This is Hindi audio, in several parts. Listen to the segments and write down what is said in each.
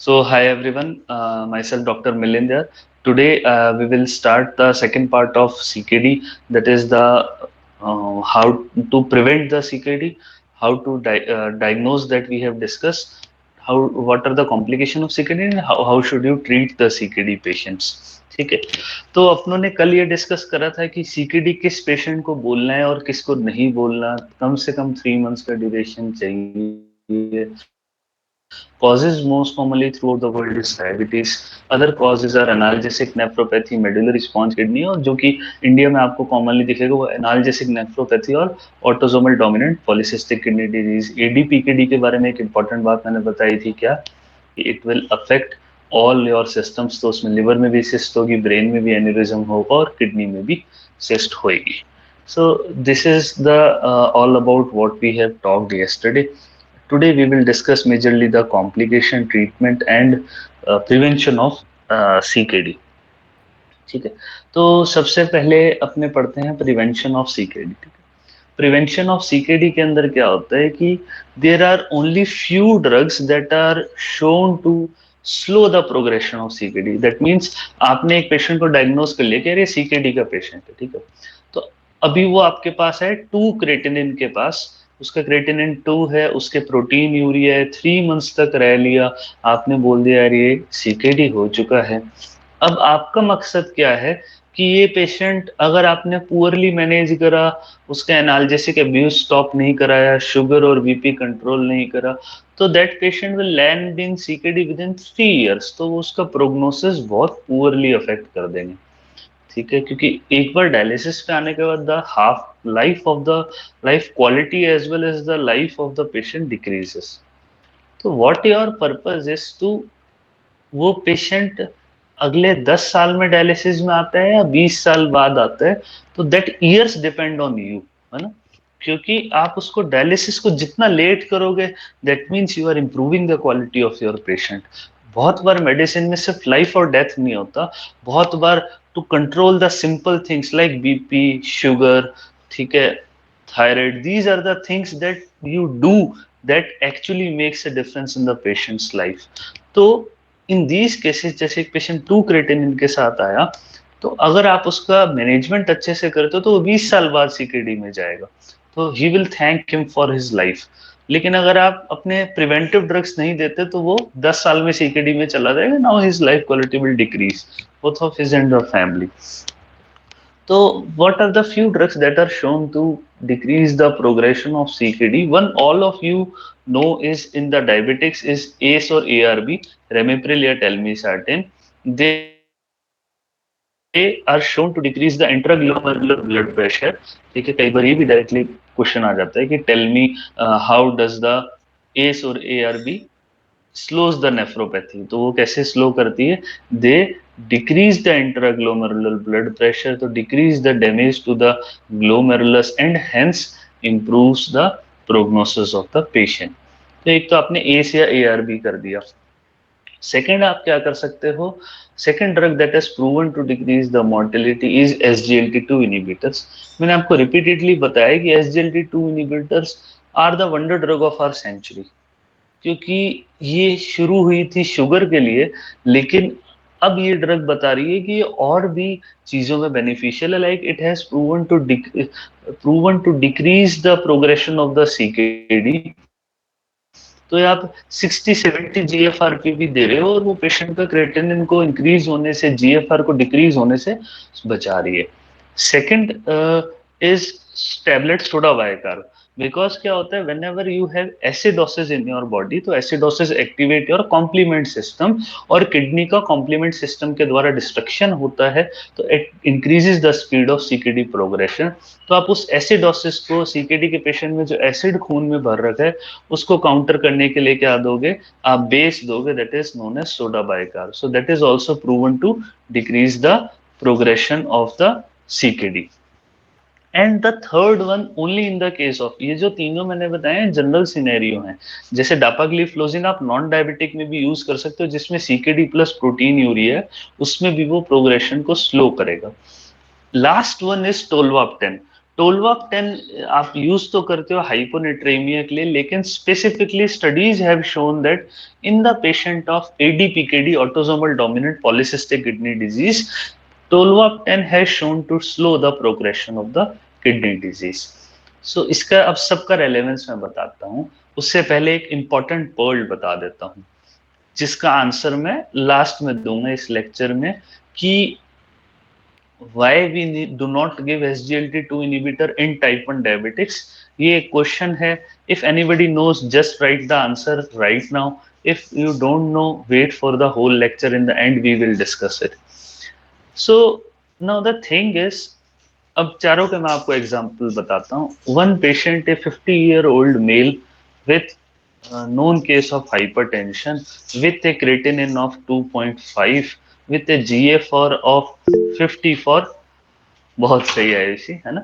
So, hi everyone, myself Dr. Milinder. Today we will start the second part of CKD, that is the how to prevent the CKD, how to diagnose that we have discussed, what are the complications of CKD and how should you treat the CKD patients. ठीक है. तो अपनों ने कल ये डिस्कस करा था कि सीकेडी किस पेशेंट को बोलना है और किसको नहीं बोलना, कम से कम 3 मंथ्स का ड्यूरेशन चाहिए. Causes most commonly throughout the world is diabetes. Other causes are analgesic nephropathy, medullary response kidney और जो कि इंडिया में आपको कॉमनली दिखेगा वो एनाल्जेसिक नेफ्रोपैथी और autosomal dominant polycystic kidney disease. ADPKD के बारे में एक इंपॉर्टेंट बात मैंने बताई थी क्या, कि it will affect all your systems. तो उसमें लिवर में भी सिस्ट होगी, ब्रेन में भी एन्यूरिज्म होगा और किडनी में भी सिस्ट होगी. So this is the all about what we have talked yesterday. Today we will discuss majorly the complication, treatment and prevention of CKD. ठीक है. तो सबसे पहले अपने पढ़ते हैं prevention of CKD. Prevention of CKD के अंदर क्या होता है कि there are only few drugs that are shown to slow the progression of CKD. That means आपने एक पेशेंट को डायग्नोज कर लिया कि अरे सीकेडी का पेशेंट है, ठीक है. तो अभी वो आपके पास है 2 क्रेटिनिन के पास, उसका क्रेटिनिन 2 है, उसके प्रोटीन यूरिया है, 3 मंथ्स तक रह लिया, आपने बोल दिया यार ये सीकेडी हो चुका है. अब आपका मकसद क्या है कि ये पेशेंट अगर आपने पुअरली मैनेज करा, उसका एनाल्जेसिक अब्यूज स्टॉप नहीं कराया, शुगर और बीपी कंट्रोल नहीं करा, तो that patient will land in CKD with in 3 years. तो वो उसका प्रोग्नोसिस बहुत पुअरली अफेक्ट कर देंगे. ठीक है, क्योंकि एक बार डायलिसिस पे आने के बाद the half life quality as well as the life of the patient decreases. तो what your purpose is to, वो पेशेंट अगले 10 साल में डायलिसिस में आता है या 20 साल बाद आता है, तो that years depend on you, है ना. क्योंकि आप उसको डायलिसिस को जितना लेट करोगे, that means you are improving the quality of your patient. बहुत बार मेडिसिन में सिर्फ लाइफ और डेथ नहीं होता, बहुत बार to control the simple things like BP, sugar, ठीक है, thyroid, these are the things that you do that actually makes a difference in the patient's life. तो इन दीज केसेस, जैसे एक पेशेंट 2 क्रेटिनिन के साथ आया, तो अगर आप उसका मैनेजमेंट अच्छे से करते हो तो वो 20 साल बाद सीकेडी में जाएगा, तो he will thank him for his life. लेकिन अगर आप अपने प्रिवेंटिव ड्रग्स नहीं देते तो वो 10 साल में सीकेडी में चला जाएगा. Now his life quality will decrease both of his and the family. So, what are the few drugs that are shown to decrease the progression of CKD? One all of you know is in the diabetics is ACE or ARB, Ramipril or Telmisartan. They are shown to decrease the intraglomerular blood pressure. ठीक है, कई बार ये भी डायरेक्टली क्वेश्चन आ जाता है कि tell me how does the ACE और ARB स्लोज द नेफ्रोपैथी. तो वो कैसे स्लो करती है, they decrease the intraglomerular blood pressure, तो decrease the damage to the glomerulus and hence improves the prognosis of the patient. तो एक तो आपने एस या एआरबी कर दिया. सेकेंड आप क्या कर सकते हो, second drug that is proven to decrease the mortality is SGLT2 inhibitors. मैंने आपको रिपीटेडली बताया कि SGLT2 inhibitors are the wonder drug of our century, क्योंकि ये शुरू हुई थी शुगर के लिए, लेकिन अब ये ड्रग बता रही है कि ये और भी चीजों में बेनिफिशियल है. Like it has proven to decrease the progression of the CKD. तो ये आप 60-70 GFR भी दे रहे हो और वो पेशेंट का क्रेटिनिन को इंक्रीज होने से, GFR को डिक्रीज होने से बचा रही है. Second is tablet soda bicarb. Because क्या होता है, whenever you have acidosis in your body, तो acidosis activate your complement system, और किडनी का कॉम्प्लीमेंट सिस्टम के द्वारा डिस्ट्रक्शन होता है, तो it increases the speed of CKD progression. तो आप उस एसिडोसिस को, सीकेडी के पेशेंट में जो एसिड खून में भर रखा है, उसको काउंटर करने के लिए क्या दोगे, आप बेस दोगे, that is known as soda bicarb. So that is also proven to decrease the progression of the CKD. And the third one only in the case of, ये जो तीनों मैंने बताए जनरल सिनेरियो हैं. जैसे डापाग्लिफ्लोजिन आप नॉन डायबिटिक में भी यूज कर सकते हो, जिसमें सीकेडी प्लस प्रोटीन यूरिया है, उसमें भी वो प्रोग्रेशन को स्लो करेगा. Last one is tolvaptan. Tolvak 10 आप यूज तो करते हो हाइपोनेट्रेमिया के लिए, लेकिन specifically studies have shown that in the patient of ADPKD, autosomal dominant polycystic kidney disease, Tolvak 10 has shown to slow the progression of the kidney disease. So इसका अब सबका रेलेवेंस मैं बताता हूँ, उससे पहले एक इंपॉर्टेंट वर्ड बता देता हूँ जिसका आंसर मैं लास्ट में दूंगा इस लेक्चर में, कि why we do not give SGLT2 inhibitor in type 1 diabetics। ये एक क्वेश्चन है। if anybody knows just write the answer right now, if you don't know wait for the whole lecture, in the end we will discuss it। so now the thing is, अब चारों के मैं आपको एग्जांपल बताता हूँ। One patient a 50-year-old male with known case of hypertension with a creatinine of 2.5 with a GFR of 54, बहुत सही है इसी, है ना,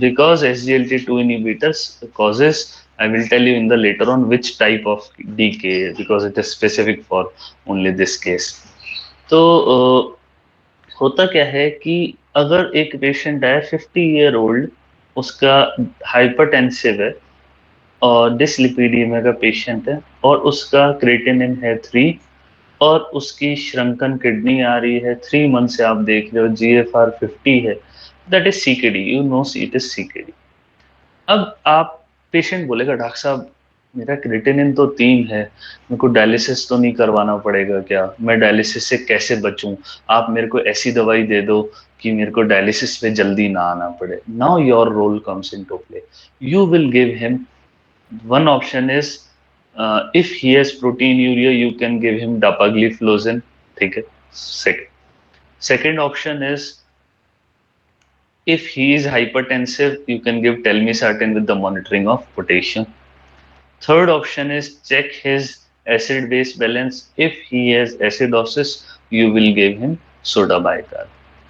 because SGLT2 inhibitors causes, I will tell you in the later on which type of DK, because it is specific for only this case। तो होता क्या है कि अगर एक पेशेंट है 50-year-old, उसका हाइपरटेंसिव है और डिसलिपिडीमिया का पेशेंट है, और उसका क्रेटिनिन है 3, और उसकी श्रंकन किडनी आ रही है 3 मंथ से, आप देख रहे हो GFR 50 है, that is CKD, you know it is CKD. अब आप, पेशेंट बोलेगा डॉक्टर साहब मेरा क्रिएटिनिन तो 3 है, मेरे को डायलिसिस तो नहीं करवाना पड़ेगा क्या, मैं डायलिसिस से कैसे बचूं, आप मेरे को ऐसी दवाई दे दो कि मेरे को डायलिसिस पे जल्दी ना आना पड़े। Now your role comes into play, you will give him, one option is if he has proteinuria you can give him dapagliflozin, ठीक है। Second option is if he is hypertensive you can give telmisartan with the monitoring of potassium। Third option is check his acid base balance, if he has acidosis you will give him soda bicarb,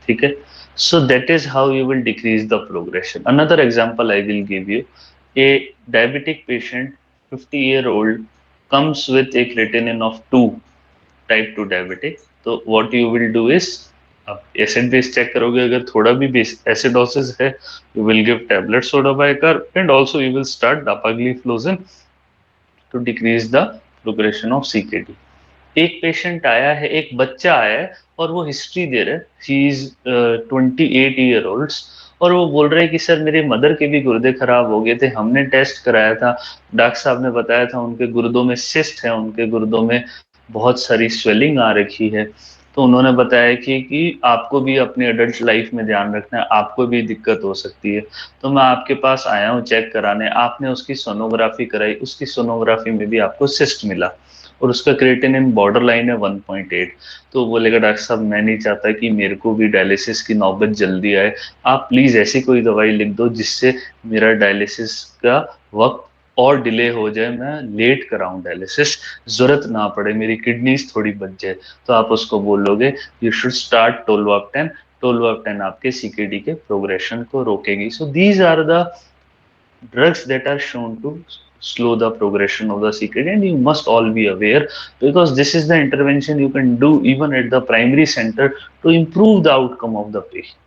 ठीक है। So that is how you will decrease the progression। Another example I will give you, a diabetic patient 50-year-old comes with a creatinine of 2, type 2 diabetic. तो what you will do is, आप एसिड बेस चेक करोगे, अगर थोड़ा भी बेस एसिडोसिस है you will give tablet soda bicarb, and also you will start dapagliflozin to decrease the progression of CKD. एक पेशेंट आया है, एक बच्चा आया है और वो हिस्ट्री दे रहा है, ही इज 28 year old, और वो बोल रहे हैं कि सर मेरे मदर के भी गुर्दे खराब हो गए थे, हमने टेस्ट कराया था, डॉक्टर साहब ने बताया था उनके गुर्दों में सिस्ट है, उनके गुर्दों में बहुत सारी स्वेलिंग आ रखी है, तो उन्होंने बताया कि आपको भी अपनी एडल्ट लाइफ में ध्यान रखना है, आपको भी दिक्कत हो सकती है, तो मैं आपके पास आया हूँ चेक कराने। आपने उसकी सोनोग्राफी कराई, उसकी सोनोग्राफी में भी आपको सिस्ट मिला और उसका क्रिएटिनिन बॉर्डर लाइन है 1.8। तो बोलेगा डॉक्टर साहब मैं नहीं चाहता कि मेरे को भी डायलिसिस की नौबत जल्दी आए, आप प्लीज ऐसी कोई दवाई लिख दो जिससे मेरा डायलिसिस का वक्त और डिले हो जाए, मैं लेट कराऊं डायलिसिस, जरूरत ना पड़े, मेरी किडनीज थोड़ी बच जाए। तो आप उसको बोलोगे you should start Tolvak 10। Tolvak 10 आपके सीकेडी के प्रोग्रेशन को रोकेगी। So these are the drugs that are shown to slow the progression of the CKD, and you must all be aware, because this is the intervention you can do even at the primary center to improve the outcome of the patient।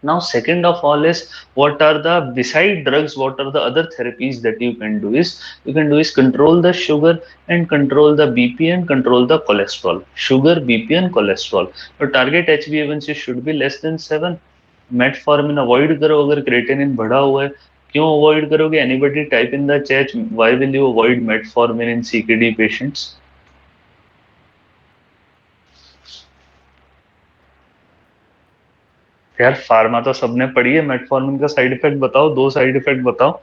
Now second of all is, what are the, beside drugs, what are the other therapies that you can do is, you can do is control the sugar and control the BP and control the cholesterol, sugar, BP and cholesterol। your target HbA1c should be less than 7। Metformin avoid करो अगर क्रेटिनिन बढ़ा हुआ है। क्यों अवॉइड करोगे, anybody type in the chat, why will you avoid metformin in CKD patients. यार फार्मा तो सबने पढ़ी है, मेटफॉर्मिन का साइड इफेक्ट बताओ, 2 साइड इफेक्ट बताओ।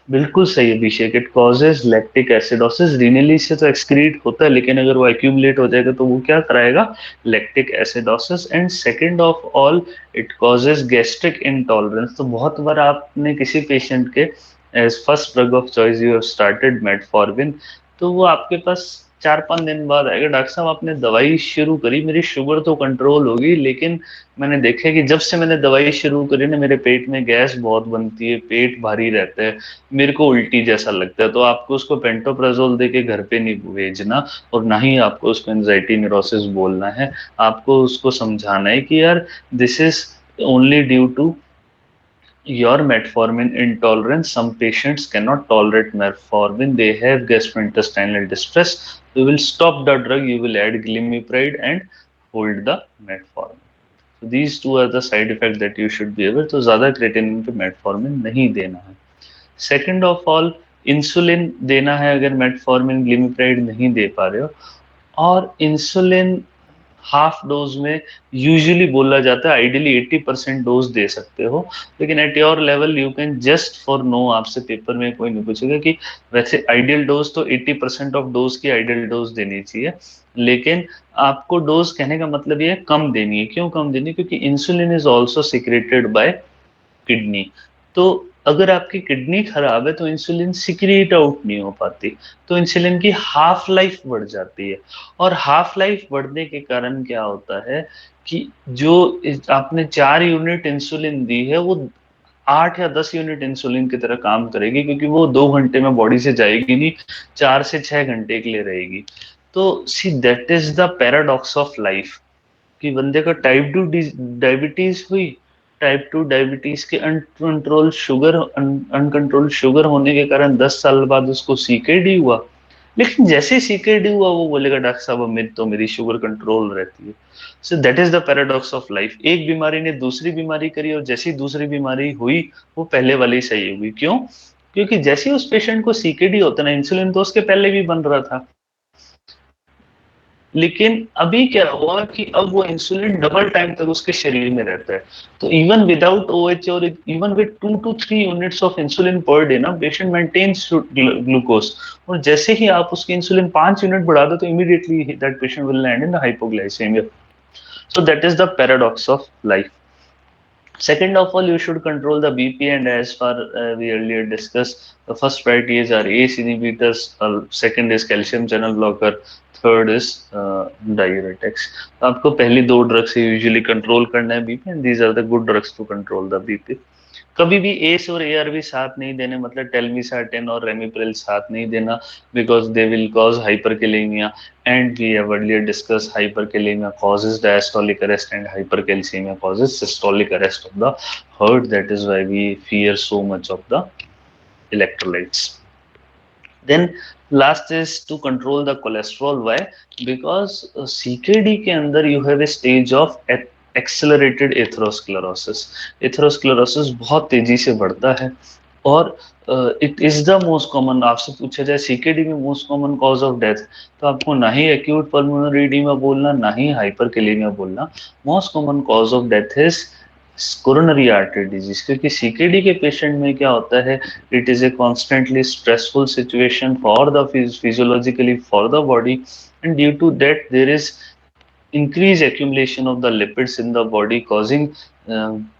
बिल्कुल सही अभिषेक, इट कॉजेज लैक्टिक एसिडोसिस। रीनली से तो एक्सक्रीट होता है, लेकिन अगर वो एक्यूमुलेट हो जाएगा तो वो क्या कराएगा, lactic acidosis. And second of all it causes gastric intolerance. तो बहुत बार आपने किसी पेशेंट के as first drug of choice you have started metformin, तो वो आपके पास 4-5 दिन बाद आएगा, डॉक्टर साहब आपने दवाई शुरू करी, मेरी शुगर तो कंट्रोल होगी, लेकिन मैंने देखा कि जब से मैंने दवाई शुरू करी ना मेरे पेट में गैस बहुत बनती है, पेट भारी रहता है, मेरे को उल्टी जैसा लगता है। तो आपको उसको पेंटोप्राजोल दे के घर पे नहीं भेजना, और ना ही आपको उसको एंजाइटी न्यूरोसिस बोलना है, आपको उसको समझाना है कि यार this is only due to your metformin intolerance. Some patients cannot tolerate metformin, they have gastrointestinal distress. You will stop the drug, you will add glimepiride and hold the metformin. So these two are the side effects that you should be aware. तो ज़्यादा creatinine पे metformin नहीं देना है. सेकेंड ऑफ ऑल, इंसुलिन देना है अगर मेटफॉर्मिन ग्लिमिप्राइड नहीं दे पा रहे हो, और इंसुलिन हाफ डोज में यूजुअली बोला जाता है, आइडियली 80% डोज दे सकते हो, लेकिन at your level you can just for no, आपसे पेपर में कोई नहीं पूछेगा कि वैसे आइडियल डोज तो 80% ऑफ डोज की आइडियल डोज देनी चाहिए, लेकिन आपको डोज कहने का मतलब ये है कम देनी है. क्यों कम देनी है? क्योंकि insulin is also secreted by kidney. तो अगर आपकी किडनी खराब है तो इंसुलिन सिक्रीट आउट नहीं हो पाती, तो इंसुलिन की हाफ लाइफ बढ़ जाती है. और हाफ लाइफ बढ़ने के कारण क्या होता है कि जो आपने 4 यूनिट इंसुलिन दी है वो 8 या 10 यूनिट इंसुलिन की तरह काम करेगी, क्योंकि वो 2 घंटे में बॉडी से जाएगी नहीं, 4 से 6 घंटे के लिए रहेगी. तो see that is the paradox of life, कि बंदे का टाइप 2 डायबिटीज हुई, टाइप 2 डायबिटीज के अनकंट्रोल शुगर होने के कारण 10 साल बाद उसको सीकेडी हुआ. लेकिन जैसे सीकेडी हुआ वो बोलेगा डॉक्टर साहब अब मेरी तो मेरी शुगर कंट्रोल रहती है. So that is the paradox of life. एक बीमारी ने दूसरी बीमारी करी, और जैसी दूसरी बीमारी हुई वो पहले वाली सही हुई. क्यों? क्योंकि जैसे उस पेशेंट को सीकेडी होता ना, इंसुलिन तो उसके पहले भी बन रहा था, लेकिन अभी क्या हुआ कि अब वो इंसुलिन डबल टाइम तक उसके शरीर में रहता है. तो इवन विदाउट ओएच और even with 2 to 3 units of insulin per day ना, पेशेंट मेंटेन्स ग्लूकोज. और जैसे ही आप उसकी इंसुलिन 5 यूनिट बढ़ा दो तो immediately that patient will land in the hypoglycemia. So that is the paradox of life. Second of all, you should control the BP, and as far we earlier discussed, the first priorities are ACE inhibitors, second is calcium channel blocker, third is diuretics. तो आपको पहली दो ड्रग्स से यूजुअली कंट्रोल करना है BP, and these are the good drugs to control the BP. कभी भी एस और एआरबी साथ नहीं देने, मतलब टेलमिसार्टेन और रेमिप्रिल साथ नहीं देना, because they will cause hyperkalemia, and we have earlier discuss hyperkalemia causes diastolic arrest and hypercalcemia causes systolic arrest of the heart. That is why we fear so much of the electrolytes. Then last is to control the cholesterol. Why? Because CKD के अंदर you have a stage of accelerated atherosclerosis. Atherosclerosis बहुत तेजी से बढ़ता है, और it is the most common. आपसे पूछा जाए सीकेडी में most common cause of death, तो आपको ना ही एक्यूट पल्मोनरी एडीमा बोलना, ना ही हाइपरकेलेमिया बोलना. Most common cause of death is coronary artery disease. क्योंकि सीकेडी के पेशेंट में क्या होता है, it is a constantly stressful situation for the physiologically for the body, and due to that there is increase accumulation of the lipids in the body, causing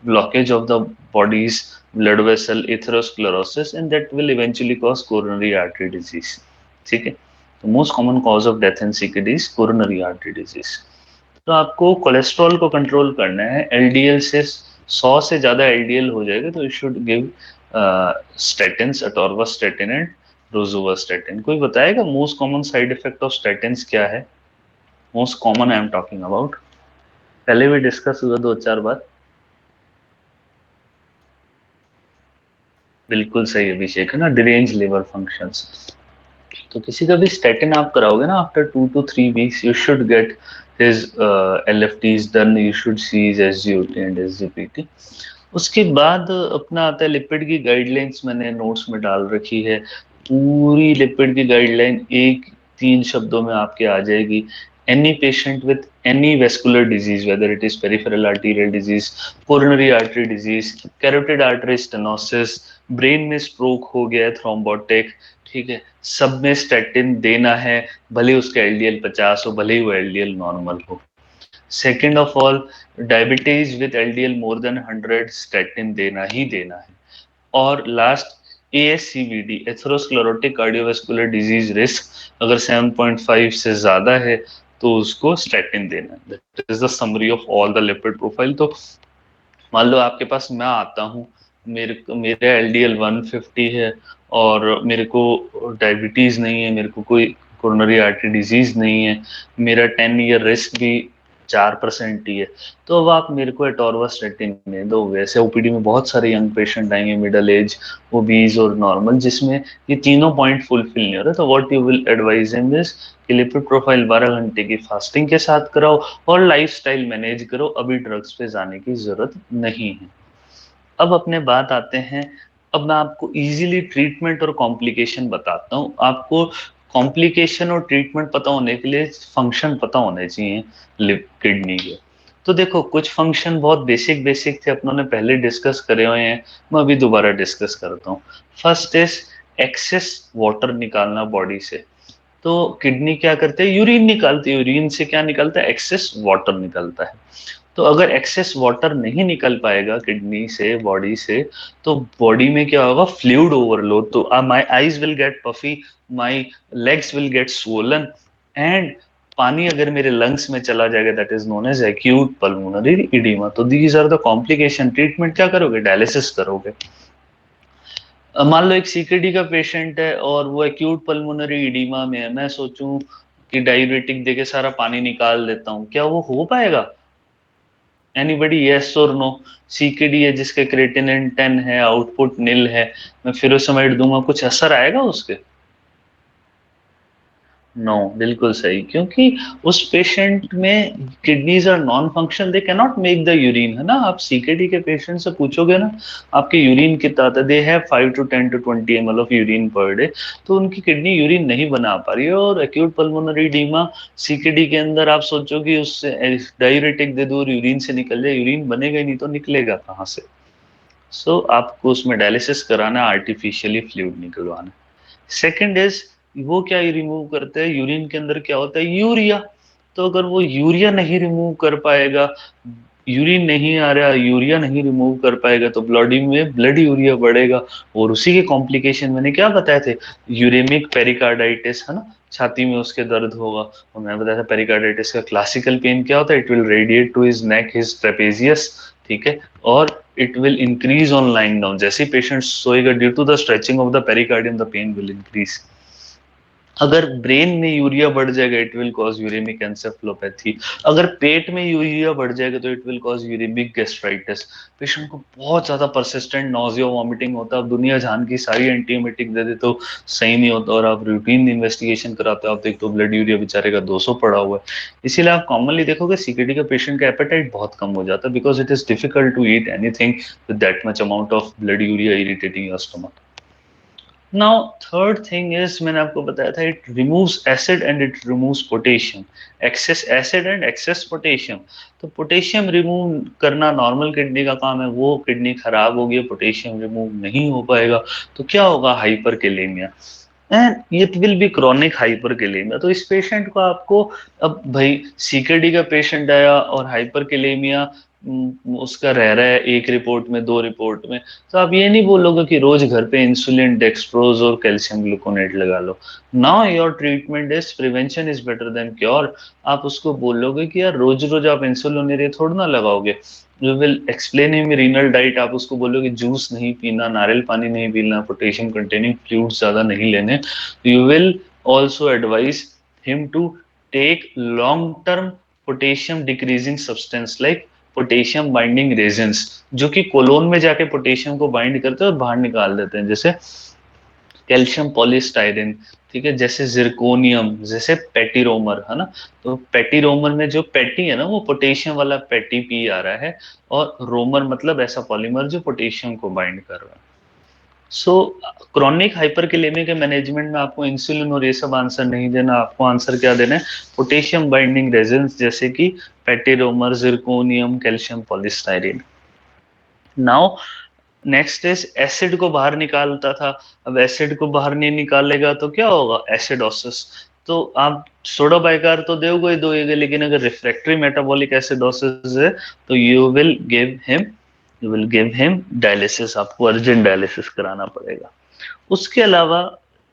blockage of the body's blood vessel, atherosclerosis, and that will eventually cause coronary artery disease. ठीक है? तो most common cause of death in CKD is coronary artery disease. तो आपको कोलेस्ट्रॉल को कंट्रोल करना है. एलडीएल से 100 से ज्यादा एलडीएल हो जाएगा तो you should give statins, atorvastatin and rosuvastatin. कोई बताएगा most common side effect of statins क्या है? Most common I am talking about, पहले भी डिस्कस हुआ 2-4 बार. बिल्कुल सही अभिषेक, है ना, डिरेंज लिवर फंक्शंस. तो किसी का भी स्टेटिन आप कराओगे ना, after 2 to 3 weeks you should get his LFTs done, you should see his SGOT and SGPT. उसके बाद अपना आता है लिपिड की गाइडलाइंस. मैंने नोट्स में डाल रखी है पूरी लिपिड की गाइडलाइन, एक 3 शब्दों में आपके आ जाएगी. any patient with any vascular disease, whether it is peripheral arterial disease, coronary artery disease, carotid artery stenosis, brain में स्ट्रोक हो गया है, थ्रोम्बोटिक, ठीक है, सब में स्टेटिन देना है, भले उसका एलडीएल 50 हो, भले ही वो एलडीएल नॉर्मल हो. Second of all, diabetes with LDL more than 100, statin देना ही देना है. और last ASCVD, atherosclerotic cardiovascular disease risk, अगर 7.5 से ज्यादा है तो उसको स्टेटिन देना. That is the summary of all the lipid profile. तो मान लो आपके पास मैं आता हूँ, मेरा एलडीएल 150 है, और मेरे को डायबिटीज नहीं है, मेरे को कोई कोरोनरी आर्टरी डिजीज नहीं है, मेरा 10 ईयर रिस्क भी 4% ही है, तो अब आप मेरे को एटोरवास्टेटिन में दो। वैसे ओपीडी में बहुत सारे यंग पेशेंट आएंगे, मिडल एज, ओबीज और नॉर्मल, जिसमें ये तीनों पॉइंट फुलफिल नहीं हो रहे, तो what you will advise him is कि लिपिड प्रोफाइल 12 घंटे की फास्टिंग के साथ कराओ और लाइफस्टाइल मैनेज करो, अभी ड्रग्स पे जाने की जरूरत नहीं है। अब अपने बात आते हैं, अब मैं आपको इजीली ट्रीटमेंट और कॉम्प्लिकेशन बताता हूँ। आपको कॉम्प्लिकेशन और ट्रीटमेंट पता होने के लिए फंक्शन पता होने चाहिए लिप किडनी के। तो देखो, कुछ फंक्शन बहुत बेसिक बेसिक थे, अपनों ने पहले डिस्कस करे हुए हैं, मैं अभी दोबारा डिस्कस करता हूँ। फर्स्ट इज एक्सेस वाटर निकालना बॉडी से। तो किडनी क्या करते हैं, यूरिन निकालती है, यूरिन से क्या निकलता है, एक्सेस वाटर निकलता है। तो अगर एक्सेस वाटर नहीं निकल पाएगा किडनी से, बॉडी से, तो बॉडी में क्या होगा, फ्लूइड ओवरलोड। तो my eyes will get puffy, my legs will get swollen, and पानी अगर मेरे लंग्स में चला जाएगा, that is known as acute pulmonary oedema. तो these are the complication. Treatment क्या करोगे, डायलिसिस करोगे। मान लो एक सीकेडी का पेशेंट है और वो एक्यूट पल्मोनरी इडीमा में है, मैं सोचूं कि डायूरेटिक देके सारा पानी निकाल देता हूँ, क्या वो हो पाएगा? एनीबडी, यस और नो? सीकेडी है जिसके क्रेटिनिन 10 है, आउटपुट नील है, मैं फिरोसमाइड दूंगा, कुछ असर आएगा उसके? नो, बिल्कुल सही, क्योंकि उस पेशेंट में kidneys are non function, they can not make the urine, है ना। आप सीकेडी के पेशेंट से पूछोगे ना, आपके यूरिन कितना आता है, they have 5 to 10 to 20 ml of urine per day, तो उनकी किडनी यूरिन नहीं बना पा रही है। और एक्यूट पल्मोनरी डीमा सीकेडी के अंदर आप सोचो कि उससे डायूरेटिक दे दो और यूरिन से निकल जाए, यूरिन बनेगा ही नहीं, तो निकलेगा कहाँ से? आपको उसमें डायलिसिस कराना, आर्टिफिशियली फ्लूइड निकलवाना। सेकंड इज, वो क्या रिमूव करते हैं, यूरिन के अंदर क्या होता है, यूरिया। तो अगर वो यूरिया नहीं रिमूव कर पाएगा, यूरिन नहीं आ रहा, यूरिया नहीं रिमूव कर पाएगा, तो बॉडी में ब्लड यूरिया बढ़ेगा, और उसी के कॉम्प्लिकेशन मैंने क्या बताए थे, यूरेमिक पेरिकार्डाइटिस, है ना, छाती में उसके दर्द होगा। और मैंने बताया था पेरिकार्डाइटिस का क्लासिकल पेन क्या होता है, it will radiate to his neck, his trapezius, ठीक है, और it will increase on lying down. जैसे पेशेंट सोएगा, due to the stretching of the pericardium the pain will increase. अगर ब्रेन में यूरिया बढ़ जाएगा, it will cause uraemic encephalopathy. अगर पेट में यूरिया बढ़ जाएगा, तो it will cause uraemic gastritis. Patient को बहुत ज्यादा परसिस्टेंट नॉजिया वॉमिटिंग होता है, अब दुनिया जान की सारी एंटीएमेटिक दे दे तो सही नहीं होता, और आप रूटीन इन्वेस्टिगेशन कराते हो, आप देखते हो ब्लड यूरिया बेचारे का 200 पड़ा हुआ है। इसीलिए आप कॉमनली देखोगे सीकेडी का पेशेंट का एपेटाइट बहुत कम हो जाता है, because it is difficult to eat anything with that much amount of blood urea irritating your stomach. Now third thing is, मैंने आपको बताया था, it removes acid and it removes potassium. Excess acid and excess potassium. तो पोटेशियम रिमूव करना नॉर्मल किडनी का काम है, वो किडनी खराब हो गई, पोटेशियम रिमूव नहीं हो पाएगा, तो क्या होगा, hyperkalaemia, and it will be chronic hyperkalaemia. तो इस पेशेंट को आपको, अब भाई सीकेडी का पेशेंट आया और हाइपरकेलेमिया उसका रह रहा है एक रिपोर्ट में, दो रिपोर्ट में, तो आप ये नहीं बोलोगे कि रोज घर पे इंसुलिन, डेक्सट्रोज और कैल्शियम ग्लूकोनेट लगा लो। Now your treatment is prevention is better than cure. आप उसको बोलोगे कि यार रोज रोज आप इंसुलिन ये थोड़ा ना लगाओगे, you will explain him renal diet. आप उसको बोलोगे जूस नहीं पीना, नारियल पानी नहीं पीना, पोटेशियम कंटेनिंग फ्लूइड्स ज्यादा नहीं लेने। You will also advise him to take long term potassium decreasing substance like potassium binding resins, जो कि कोलोन में जाके पोटेशियम को बाइंड करते हैं और बाहर निकाल देते हैं, जैसे कैल्शियम पॉलीस्टाइरिन, ठीक है, जैसे जिरकोनियम, जैसे पेटीरोमर, है ना। तो पेटीरोमर में जो पेटी है ना, वो पोटेशियम वाला पेटी पी आ रहा है, और रोमर मतलब ऐसा पॉलीमर जो पोटेशियम को बाइंड कर रहा है। सो क्रॉनिक हाइपरकेलेमिया के मैनेजमेंट में आपको इंसुलिन और ये सब आंसर नहीं देना, आपको आंसर क्या देना है, पोटेशियम बाइंडिंग रेजेंस, जैसे कि patiromer, zirconium, calcium polystyrene. Now next is, acid को बाहर निकालता था, अब एसिड को बाहर नहीं निकालेगा तो क्या होगा, एसिडोसिस। तो आप सोडा बाइकार तो दोगे ही दोगे, लेकिन अगर रिफ्रैक्टरी मेटाबॉलिक एसिडोसिस है, तो you will give him dialysis, आपको अर्जेंट डायलिसिस कराना पड़ेगा। उसके अलावा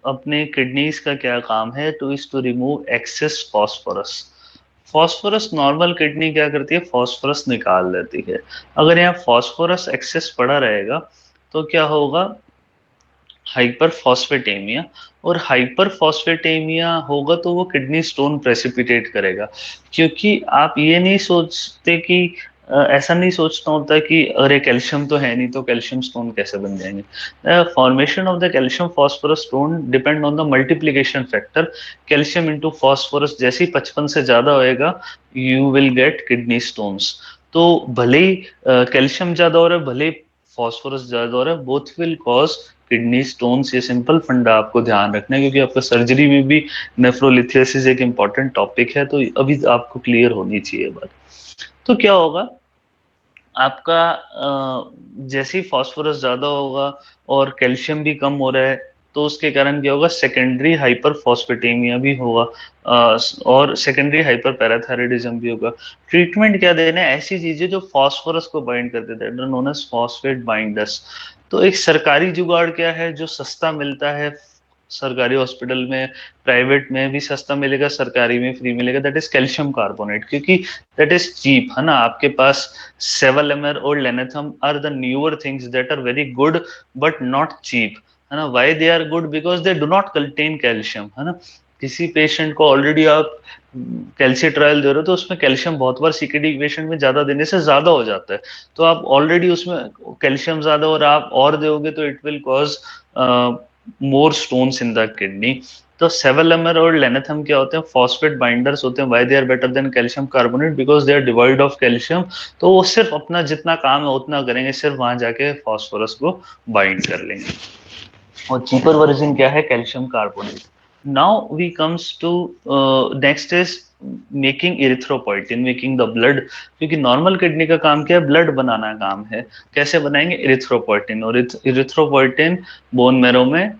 अपने किडनीज का क्या काम है, two is to remove excess phosphorus. Phosphorus normal kidney क्या करती है, फॉस्फोरस निकाल देती है। अगर यहाँ फॉस्फोरस एक्सेस पड़ा रहेगा, तो क्या होगा, हाइपरफॉस्फेटेमिया। और हाइपरफॉस्फेटेमिया होगा तो वो किडनी स्टोन प्रेसिपिटेट करेगा, क्योंकि आप ये नहीं सोचते कि ऐसा नहीं सोचना होता कि अरे कैल्शियम तो है नहीं तो कैल्शियम स्टोन कैसे बन जाएंगे। Formation of the calcium phosphorus stone depend on the multiplication factor, calcium into phosphorus जैसे ही 55 से ज्यादा होएगा you will get kidney stones. तो भले ही कैल्शियम ज्यादा हो रहा है, भले ही फॉस्फोरस ज्यादा हो रहा है, both will cause kidney stones. ये सिंपल फंडा आपको ध्यान रखना है, क्योंकि आपका सर्जरी में भी नेफ्रोलिथियासिस एक इम्पॉर्टेंट टॉपिक है, तो अभी आपको क्लियर होनी चाहिए बात। तो क्या होगा आपका, जैसे ही फास्फोरस ज्यादा होगा और कैल्शियम भी कम हो रहा है, तो उसके कारण क्या होगा, सेकेंडरी हाइपर फॉस्फेटेमिया भी होगा, और सेकेंडरी हाइपर पैराथायराइडिज्म भी होगा। ट्रीटमेंट क्या देना है, ऐसी चीजें जो फास्फोरस को बाइंड कर देते हैं, नोन एज फॉस्फेट बाइंडर्स। तो एक सरकारी जुगाड़ क्या है जो सस्ता मिलता है सरकारी हॉस्पिटल में, प्राइवेट में भी सस्ता मिलेगा, सरकारी में फ्री मिलेगा, दैट इज कैल्शियम कार्बोनेट, क्योंकि दैट इज चीप, है ना। आपके पास सेवलमेर और lanthanum are the newer things that are very good but not cheap, है ना। Why they are good, because they do not contain calcium, है ना। किसी पेशेंट को ऑलरेडी आप कैल्शियम ट्रायल दे रहे हो तो उसमें कैल्शियम बहुत बार सीकेडी पेशेंट में ज्यादा देने से ज्यादा हो जाता है, तो आप ऑलरेडी उसमें कैल्शियम ज्यादा और आप और दोगे तो it will cause more stones in the kidney. तो सेवलमेर और लेनेथम क्या होते हैं, फॉस्फेट बाइंडर्स होते हैं। Why they are better than calcium carbonate, because they are devoid of calcium. तो वो सिर्फ अपना जितना काम है उतना करेंगे, सिर्फ वहां जाके फॉस्फोरस को बाइंड कर लेंगे। और चीपर वर्जन क्या है, calcium carbonate. Now we comes to next is making erythropoietin, making the blood, क्योंकि नॉर्मल किडनी का काम क्या है, ब्लड बनाना काम है। कैसे बनाएंगे, इरिथ्रोपोइटिन। और इरिथ्रोपोइटिन बोन मैरो में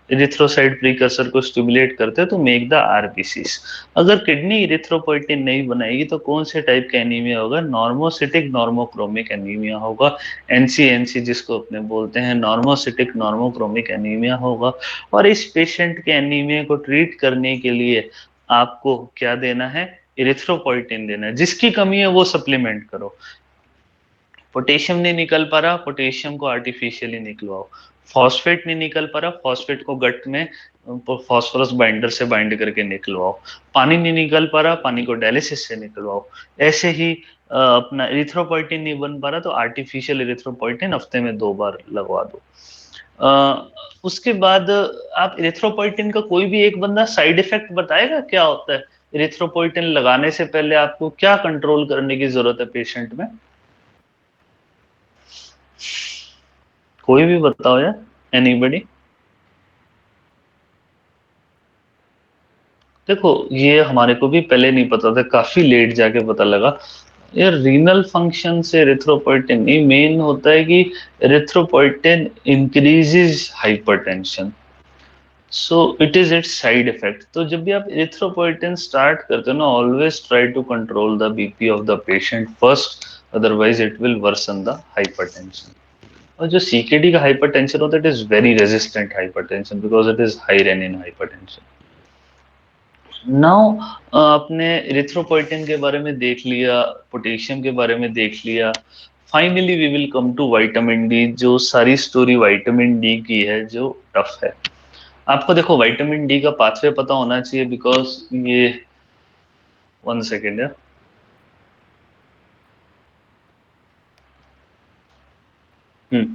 इरिथ्रोसाइट प्रीकर्सर को स्टिमुलेट करते हैं तो मेक द आरबीसीज। अगर किडनी इरिथ्रोपोइटिन नहीं बनाएगी तो कौन से टाइप का एनीमिया होगा, नॉर्मोसिटिक नॉर्मोक्रोमिक एनीमिया होगा, एनसीएनसी जिसको अपने बोलते हैं, नॉर्मोसिटिक नॉर्मोक्रोमिक एनीमिया होगा। और इस पेशेंट के एनीमिया को ट्रीट करने के लिए आपको क्या देना है, इरिथ्रोपोइटिन देना है। जिसकी कमी है वो सप्लीमेंट करो। पोटेशियम नहीं निकल पा रहा, पोटेशियम को आर्टिफिशियली निकलवाओ। फॉस्फेट नहीं निकल पा रहा, फॉस्फेट को गट में फॉस्फोरस बाइंडर से बाइंड करके निकलवाओ। पानी नहीं निकल पा रहा, पानी को डायलिसिस से निकलवाओ। ऐसे ही अपना इरिथ्रोपोइटिन नहीं बन पा रहा तो आर्टिफिशियल इरिथ्रोपोइटिन हफ्ते में 2 बार लगवा दो। उसके बाद आप इरिथ्रोपोइटिन का कोई भी एक बंदा साइड इफेक्ट बताएगा क्या होता है, इरिथ्रोपोइटिन लगाने से पहले आपको क्या कंट्रोल करने की जरूरत है पेशेंट में, कोई भी बताओ यार, एनीबडी। देखो ये हमारे को भी पहले नहीं पता था, काफी लेट जाके पता लगा यार। रीनल फंक्शन से एरिथ्रोपोइटिन नहीं, मेन होता है कि erythropoietin increases hypertension, so it is its side effect. तो जब भी आप एरिथ्रोपोइटिन स्टार्ट करते हो ना, always try to control the BP of the patient first, otherwise it will worsen the hypertension. और जो सीकेडी का हाइपरटेंशन होता है it is very resistant hypertension, because it is high renin hypertension. Now आपने इरिथ्रोपोइटिन के बारे में देख लिया, पोटेशियम के बारे में देख लिया। Finally we will come to vitamin D, जो सारी स्टोरी विटामिन डी की है जो टफ है। आपको देखो विटामिन डी का पाथवे पता होना चाहिए, बिकॉज ये, 1 सेकेंड है। हम्म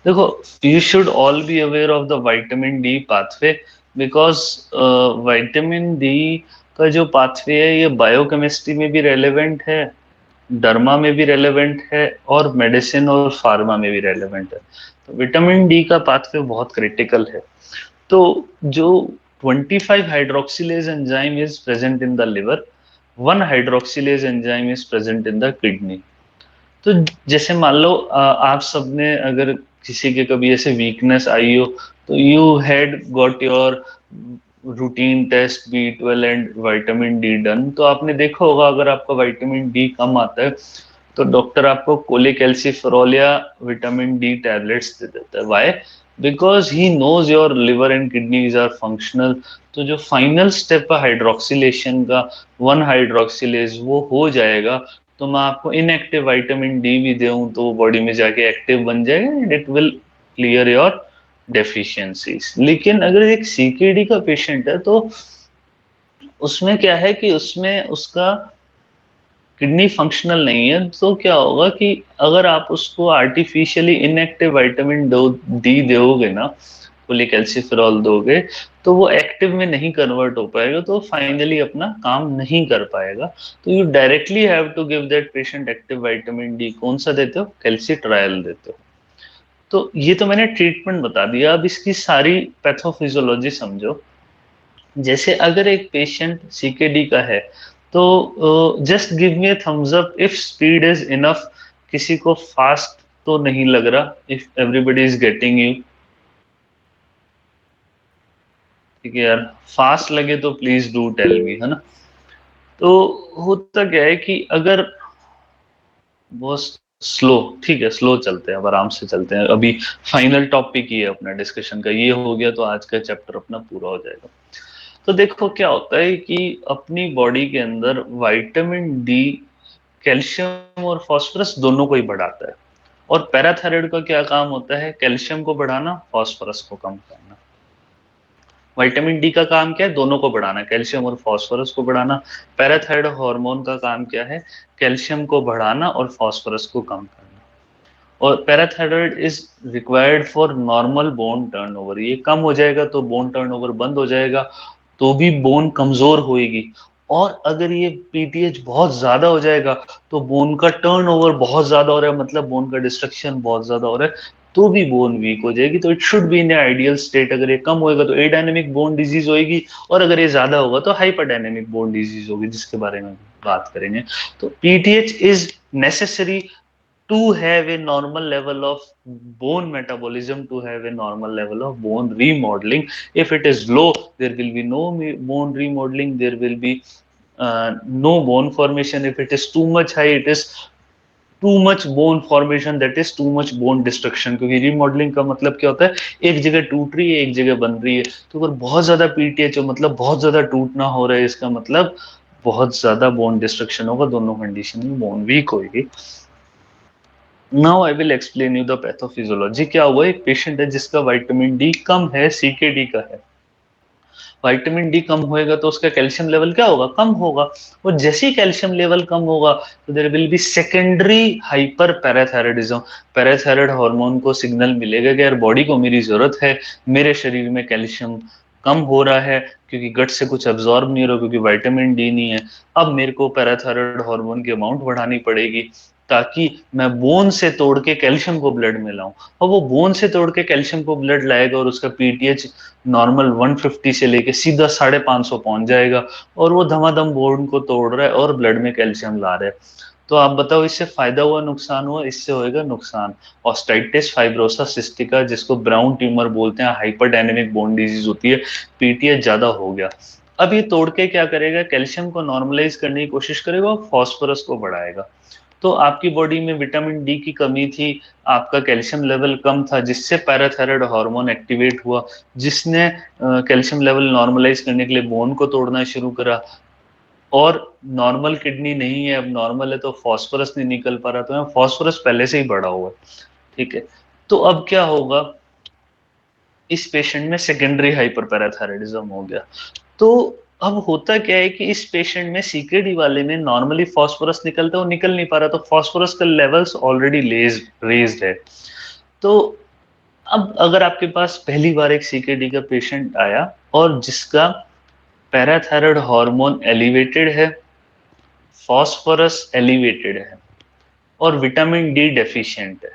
देखो, you should all be aware of the vitamin D pathway, because vitamin D का जो पाथवे है ये बायोकेमिस्ट्री में भी रेलेवेंट है, डर्मा में भी रेलेवेंट है, और मेडिसिन और फार्मा में भी रेलेवेंट है। तो विटामिन डी का पाथवे बहुत क्रिटिकल है। तो जो 25 hydroxylase enzyme is present in the liver, 1 hydroxylase enzyme is present in the kidney. तो जैसे मान लो आप सबने अगर किसी के कभी ऐसे वीकनेस आई हो, तो you had got your routine test B12 and vitamin D done, तो आपने देखा होगा अगर आपका विटामिन डी कम आता है तो डॉक्टर आपको कोलेकैल्सिफेरॉल या विटामिन डी टैबलेट्स दे देता है। Why, because he knows your liver and kidneys are functional. तो जो फाइनल स्टेप है हाइड्रोक्सिलेशन का, 1 हाइड्रोक्सिलेज वो हो जाएगा, तो मैं आपको इनएक्टिव विटामिन डी भी दूं तो वो बॉडी में जाके एक्टिव बन जाएगा and it will clear your deficiencies. लेकिन अगर एक सीकेडी का पेशेंट है तो उसमें क्या है कि उसमें उसका किडनी फंक्शनल नहीं है, तो क्या होगा कि अगर आप उसको आर्टिफिशियली इनएक्टिव विटामिन डी दोगे ना, पोलीकैल्सिफेरॉल दोगे, तो वो एक्टिव में नहीं कन्वर्ट हो पाएगा, तो फाइनली अपना काम नहीं कर पाएगा। तो you directly have to give that patient active vitamin D. कौन सा देते हो? कैल्सिट्रायल देते हो। तो ये तो मैंने ट्रीटमेंट बता दिया, अब इसकी सारी पैथोफिजियोलॉजी समझो। जैसे अगर एक पेशेंट सीकेडी का है, तो just give me thumbs up if speed is enough. किसी को फास्ट तो नहीं लग रहा? If everybody is getting you, ठीक है यार, फास्ट लगे तो प्लीज डू टेल मी, है ना। तो होता क्या है कि अगर बहुत स्लो, ठीक है स्लो चलते हैं, अब आराम से चलते हैं, अभी फाइनल टॉपिक ही है अपना डिस्कशन का, ये हो गया तो आज का चैप्टर अपना पूरा हो जाएगा। तो देखो क्या होता है कि अपनी बॉडी के अंदर विटामिन डी कैल्शियम और फास्फोरस दोनों को ही बढ़ाता है। और पैराथायराइड का क्या काम होता है? कैल्शियम को बढ़ाना, फास्फोरस को कम करना। विटामिन डी का काम क्या है? दोनों को बढ़ाना, कैल्शियम और फास्फोरस को बढ़ाना। पैराथायराइड हार्मोन का काम क्या है? कैल्शियम को बढ़ाना और फास्फोरस को कम करना। और parathyroid is required for normal bone turnover. ये कम हो जाएगा तो बोन टर्नओवर बंद हो जाएगा, तो भी बोन कमजोर होएगी। और अगर ये पीटीएच बहुत ज्यादा हो जाएगा तो बोन का टर्नओवर बहुत ज्यादा हो रहा है, मतलब बोन का डिस्ट्रक्शन बहुत ज्यादा हो रहा है, तो भी बोन वीक हो जाएगी। तो it should be in ideal state. अगर ये कम होएगा तो एडायनेमिक बोन डिजीज होएगी, और अगर ये ज्यादा होगा तो हाइपरडायनेमिक बोन डिजीज होगी, जिसके बारे में बात करेंगे। तो PTH is necessary to have a normal level of bone metabolism, to have a normal level of bone remodeling. If it is low, there will be no bone remodeling, there will be no bone formation. If it is too much high, it is too much bone formation, that is too much bone destruction। क्योंकि रिमॉडलिंग का मतलब क्या होता है? एक जगह टूट रही है, एक जगह बन रही है। तो अगर बहुत ज्यादा पीटीएच हो, मतलब बहुत ज्यादा टूटना हो रहा है, इसका मतलब बहुत ज्यादा बोन डिस्ट्रक्शन होगा। दोनों कंडीशन में बोन वीक होगी। Now I will explain you the pathophysiology. क्या हुआ? एक पेशेंट है जिसका विटामिन डी कम है, सीकेडी का है। विटामिन डी कम होएगा तो उसका कैल्शियम लेवल क्या होगा? कम होगा। और जैसे ही कैल्शियम लेवल कम होगा तो there will be secondary hyperparathyroidism. Parathyroid hormone को सिग्नल मिलेगा कि यार बॉडी को मेरी जरूरत है, मेरे शरीर में कैल्शियम कम हो रहा है, क्योंकि गट से कुछ एब्जॉर्ब नहीं हो रहा, क्योंकि विटामिन डी नहीं है। अब मेरे को पैराथायराइड हार्मोन की अमाउंट बढ़ानी पड़ेगी, ताकि मैं बोन से तोड़ के कैल्शियम को ब्लड में लाऊं। और वो बोन से तोड़ के कैल्शियम को ब्लड लाएगा और उसका पीटीएच नॉर्मल 150 से लेके सीधा 550 पहुंच जाएगा, और वो धमाधम बोन को तोड़ रहा है और ब्लड में कैल्शियम ला रहा है। तो आप बताओ, इससे फायदा हुआ नुकसान हुआ? इससे होएगा नुकसान। ऑस्टाइटिस फाइब्रोसा सिस्टिका, जिसको ब्राउन ट्यूमर बोलते हैं, हाइपरडायनेमिक बोन डिजीज होती है, पीटीएच ज्यादा हो गया। अब ये तोड़ के क्या करेगा? कैल्शियम को नॉर्मलाइज करने की कोशिश करेगा और फॉस्फोरस को बढ़ाएगा। तो आपकी बॉडी में विटामिन डी की कमी थी, आपका कैल्शियम लेवल कम था, जिससे पैराथायराइड हार्मोन एक्टिवेट हुआ, जिसने कैल्शियम लेवल नॉर्मलाइज करने के लिए बोन को तोड़ना शुरू करा। और नॉर्मल किडनी नहीं है, अब नॉर्मल है तो फॉस्फोरस नहीं निकल पा रहा, तो फॉस्फोरस पहले से ही बढ़ा हुआ है, ठीक है। तो अब क्या होगा? इस पेशेंट में सेकेंडरी हाइपर पैराथायराइडिज्म हो गया। तो अब होता क्या है कि इस पेशेंट में, सीकेडी वाले में, नॉर्मली फॉस्फोरस निकलता है, वो निकल नहीं पा रहा, तो फॉस्फोरस का लेवल्स ऑलरेडी रेज्ड है। तो अब अगर आपके पास पहली बार एक सीकेडी का पेशेंट आया और जिसका पैराथायराइड हार्मोन एलिवेटेड है, फॉस्फोरस एलिवेटेड है, और विटामिन डी डेफिशिएंट है,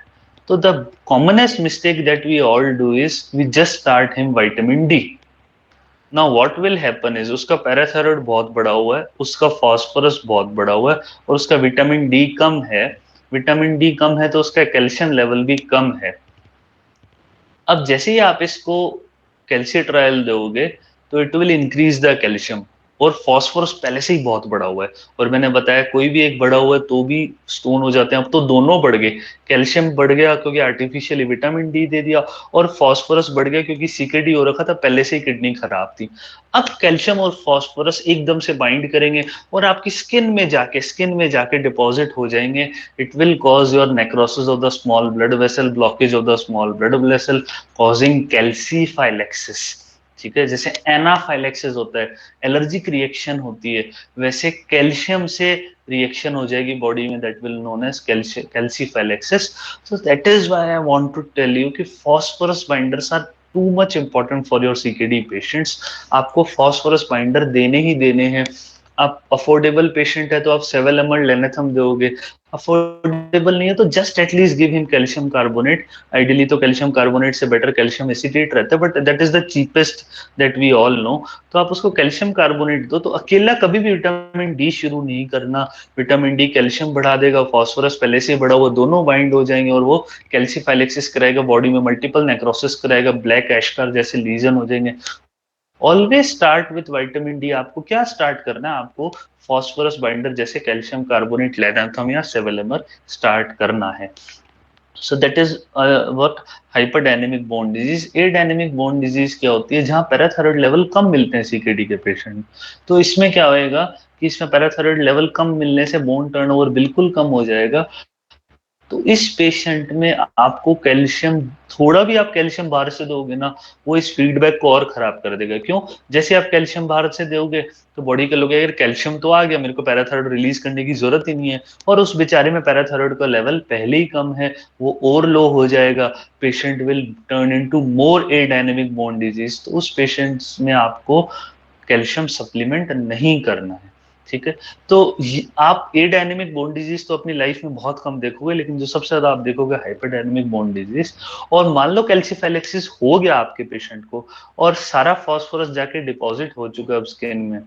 तो the commonest mistake that we all do is we just start him vitamin D. Now what will happen is, उसका पैराथायराइड बहुत बड़ा हुआ है, उसका फास्फोरस बहुत बड़ा हुआ है, और उसका विटामिन डी कम है। विटामिन डी कम है तो उसका कैल्शियम लेवल भी कम है। अब जैसे ही आप इसको कैल्शियम ट्रायल दोगे तो it will increase the calcium, और फॉस्फोरस पहले से ही बहुत बढ़ा हुआ है, और मैंने बताया कोई भी एक बढ़ा हुआ है तो भी स्टोन हो जाते हैं। अब तो दोनों बढ़ गए, कैल्शियम बढ़ गया क्योंकि आर्टिफिशियली विटामिन डी दे दिया, और फॉस्फोरस बढ़ गया क्योंकि सीकेडी हो रखा था, पहले से ही किडनी खराब थी। अब कैल्शियम और फॉस्फोरस एकदम से बाइंड करेंगे और आपकी स्किन में जाके डिपॉजिट हो जाएंगे। It will cause your necrosis of the small blood vessel, blockage of the small blood vessel, causing calciphylaxis. ठीक है, जैसे एनाफाइलेक्सिस होता है, एलर्जिक रिएक्शन होती है, वैसे कैल्शियम से रिएक्शन हो जाएगी बॉडी में, that will known as calciphylaxis. So that is why I want to tell you कि phosphorus binders are too much important for your CKD patients. आपको फॉस्फोरस बाइंडर देने ही देने हैं। आप अफोर्डेबल पेशेंट है तो आप 7 ml लेनेथम दोगे, अफोर्डेबल नहीं है तो just at least give him calcium carbonate. Ideally तो कैल्शियम कार्बोनेट से बेटर कैल्शियम एसिटेट रहता है, but that is the cheapest that we all know. तो आप उसको कैल्शियम कार्बोनेट दो। तो अकेला कभी भी विटामिन डी शुरू नहीं करना। विटामिन डी कैल्शियम बढ़ा देगा, फॉस्फोरस पहले से बढ़ा हुआ, दोनों बाइंड हो जाएंगे और वो कैल्सीफाइलेक्सिस कराएगा, बॉडी में मल्टीपल नेक्रोसिस कराएगा, ब्लैक एशकार जैसे लीजन हो जाएंगे। Always start with vitamin D. आपको क्या स्टार्ट करना है, आपको फॉस्फोरस बाइंडर जैसे कैल्शियम कार्बोनेट, लेनाथम या सेवेलेमर स्टार्ट करना है। So that is what hyperdynamic bone disease. Adynamic bone disease क्या होती है, जहां पैराथायरॉयड लेवल कम मिलते हैं सीकेडी के पेशेंट। तो इसमें क्या होएगा कि इसमें पैराथायरॉयड लेवल कम मिलने से बोन टर्नओवर बिल्कुल कम हो जाएगा। तो इस पेशेंट में आपको कैल्शियम, थोड़ा भी आप कैल्शियम बाहर से दोगे ना, वो इस फीडबैक को और खराब कर देगा। क्यों? जैसे आप कैल्शियम बाहर से दोगे तो बॉडी के लोग, अगर कैल्शियम तो आ गया, मेरे को पैराथायरॉयड रिलीज करने की जरूरत ही नहीं है, और उस बेचारे में पैराथायरॉयड का लेवल पहले ही कम है, वो और लो हो जाएगा। Patient will turn into more A dynamic bone disease. तो उस पेशेंट्स में आपको कैल्शियम सप्लीमेंट नहीं करना है। ठीक है। तो आप ए डायनेमिक बोन डिजीज तो अपनी लाइफ में बहुत कम देखोगे, लेकिन जो सबसे ज्यादा आप देखोगे हाइपर डायनेमिक बोन डिजीज। और मान लो कैल्सीफाइलेक्सिस हो गया आपके पेशेंट को, और सारा फॉस्फोरस जाके डिपॉजिट हो चुका है अब स्किन में,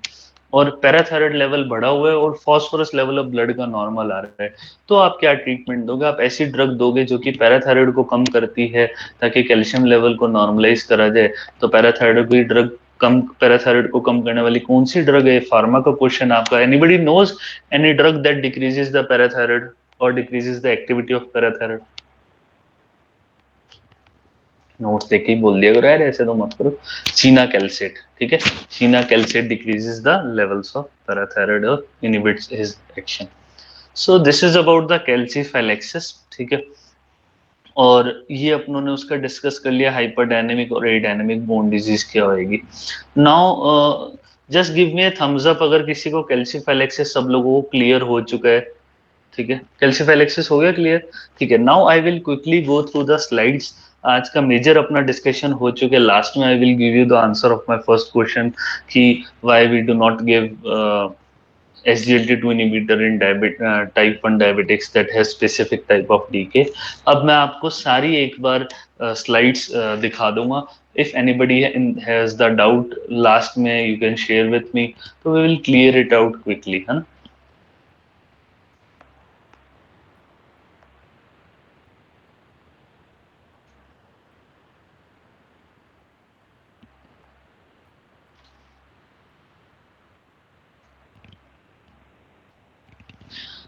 और पैराथायरॉयड लेवल बढ़ा हुआ है, और फॉस्फोरस लेवल ऑफ ब्लड का नॉर्मल आ रहा है। तो आप क्या ट्रीटमेंट दोगे? आप ऐसी ड्रग दोगे जो कि पैराथायरॉयड को कम करती है, ताकि कैल्शियम लेवल को नॉर्मलाइज करा जाए। तो पैराथायरॉयड की ड्रग, कम पैराथायरॉयड को कम करने वाली कौन सी ड्रग है? फार्मा का क्वेश्चन आपका। Anybody knows any drug that decreases the parathyroid और decreases the activity of parathyroid? Notes देख के ही बोल दिया करो यार, ऐसे तो मत करो। सीना कैल्सेट, ठीक है, cinacalcet decreases the levels of parathyroid और inhibits his action. So this is about the calciphylaxis. ठीक है, और ये अपनों ने उसका डिस्कस कर लिया, हाइपरडायनेमिक और एडायनेमिक बोन डिजीज क्या होएगी। नाउ जस्ट गिव मी ए थम्स अप अगर किसी को कैल्सीफाइलेक्सिस सब लोगों को क्लियर हो चुका है। ठीक है, कैल्सीफाइलेक्सिस हो गया क्लियर। ठीक है, now I will quickly go through the slides. आज का मेजर अपना डिस्कशन हो चुके, लास्ट में I will give you the answer of my first question कि why we do not give SGLT2 inhibitor in type 1 diabetics that has specific type of decay। अब मैं आपको सारी एक बार स्लाइड्स दिखा दूंगा। if anybody has the doubt last में you can share with me, तो we will clear it out quickly, है ना।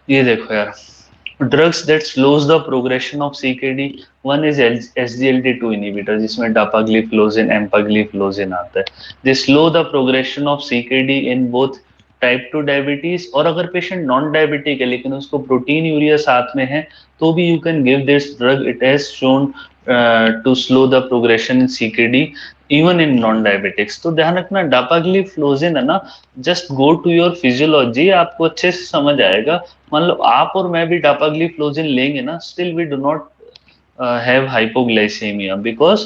ये देखो यार, drugs that slows the progression of CKD, one is SGLT2 inhibitor जिसमें डापाग्लिफ्लोजिन एम्पाग्लिफ्लोजिन आता है। They slow the progression of CKD in both type 2 diabetes, और अगर पेशेंट नॉन डायबिटिक है लेकिन उसको प्रोटीन यूरिया साथ में है तो भी you can give this drug. It has shown to slow the progression in CKD even in non diabetics. तो ध्यान रखना, डापाग्लिफ्लोजिन है ना, just go to your physiology, आपको अच्छे से समझ आएगा। मान लो आप और मैं भी डापाग्लिफ्लोजिन लेंगे ना, still we do not have hypoglycemia, because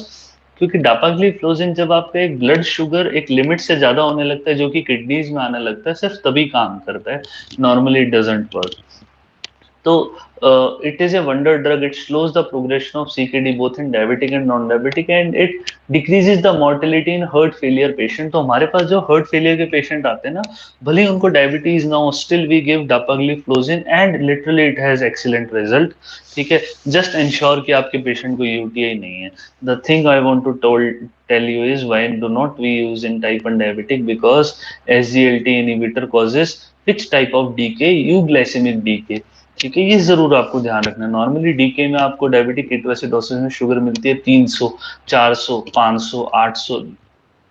क्योंकि डापाग्लिफ्लोजिन जब आपका एक ब्लड शुगर एक लिमिट से ज्यादा होने लगता है जो कि किडनीज में आने लगता है, सिर्फ तभी काम करता है, नॉर्मली इट डजंट वर्क। तो it is a wonder drug. It slows the progression of CKD both in diabetic and non-diabetic, and it decreases the mortality in heart failure patient. तो हमारे पास जो heart failure के patient आते हैं ना, भले ही उनको diabetes ना हो, still we give dapagliflozin and literally it has excellent result. ठीक है, just ensure कि आपके patient को UTI नहीं है. The thing I want to tell you is why do not we use in type 1 diabetic, because SGLT inhibitor causes which type of decay? Euglycemic decay. ठीक है, ये जरूर आपको ध्यान रखना है. नॉर्मली डीके में आपको डायबिटिक कीटोएसिडोसिस में शुगर मिलती है 300, 400, 500, 800,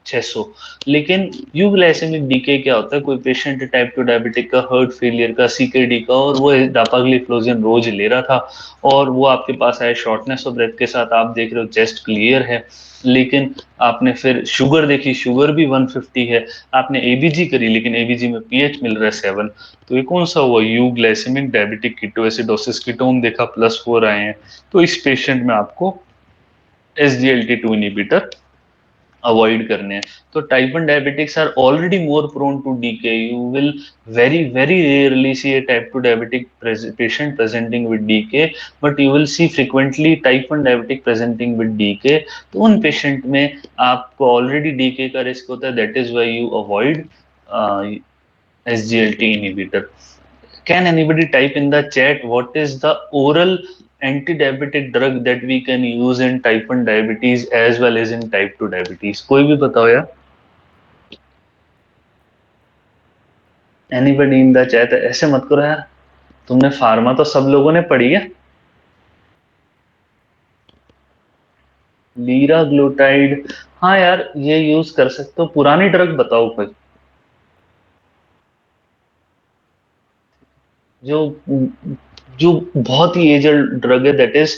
600. लेकिन यूग्लाइसेमिक डीके क्या होता है? कोई पेशेंट टाइप 2 डायबिटिक का, हार्ट फेलियर का, सीकेडी का, और वो डापाग्लिफ्लोजिन रोज ले रहा था, और वो आपके पास आया शॉर्टनेस ऑफ ब्रेथ के साथ. आप देख रहे हो चेस्ट क्लियर है, लेकिन आपने फिर शुगर देखी, शुगर भी 150 है. आपने एबीजी करी, लेकिन एबीजी में पीएच मिल रहा है 7. तो ये कौन सा हुआ? यूग्लाइसेमिक डायबिटिक कीटोएसिडोसिस. कीटोन देखा +4 आए हैं. तो इस पेशेंट में आपको SGLT2 इनिबिटर अवॉइड करने हैं. तो type 1 diabetics are already more prone to DK. You will very very rarely see a type 2 diabetic patient presenting with DK, but you will see frequently type 1 diabetic presenting with DK. तो उन पेशेंट में आपको ऑलरेडी डीके का रिस्क होता है. That is why you avoid SGLT inhibitor. Can anybody type in the chat what is the oral anti-diabetic drug that we can use in type 1 diabetes as well as in type 2 diabetes? कोई भी बताओ यार. Anybody in the chat? ऐसे मत करो यार, तुमने फार्मा तो सब लोगों ने पढ़ी है. लीराग्लूटाइड, हाँ यार ये यूज कर सकते हो. पुरानी ड्रग बताओ कोई जो जो बहुत ही एजड ड्रग है. That is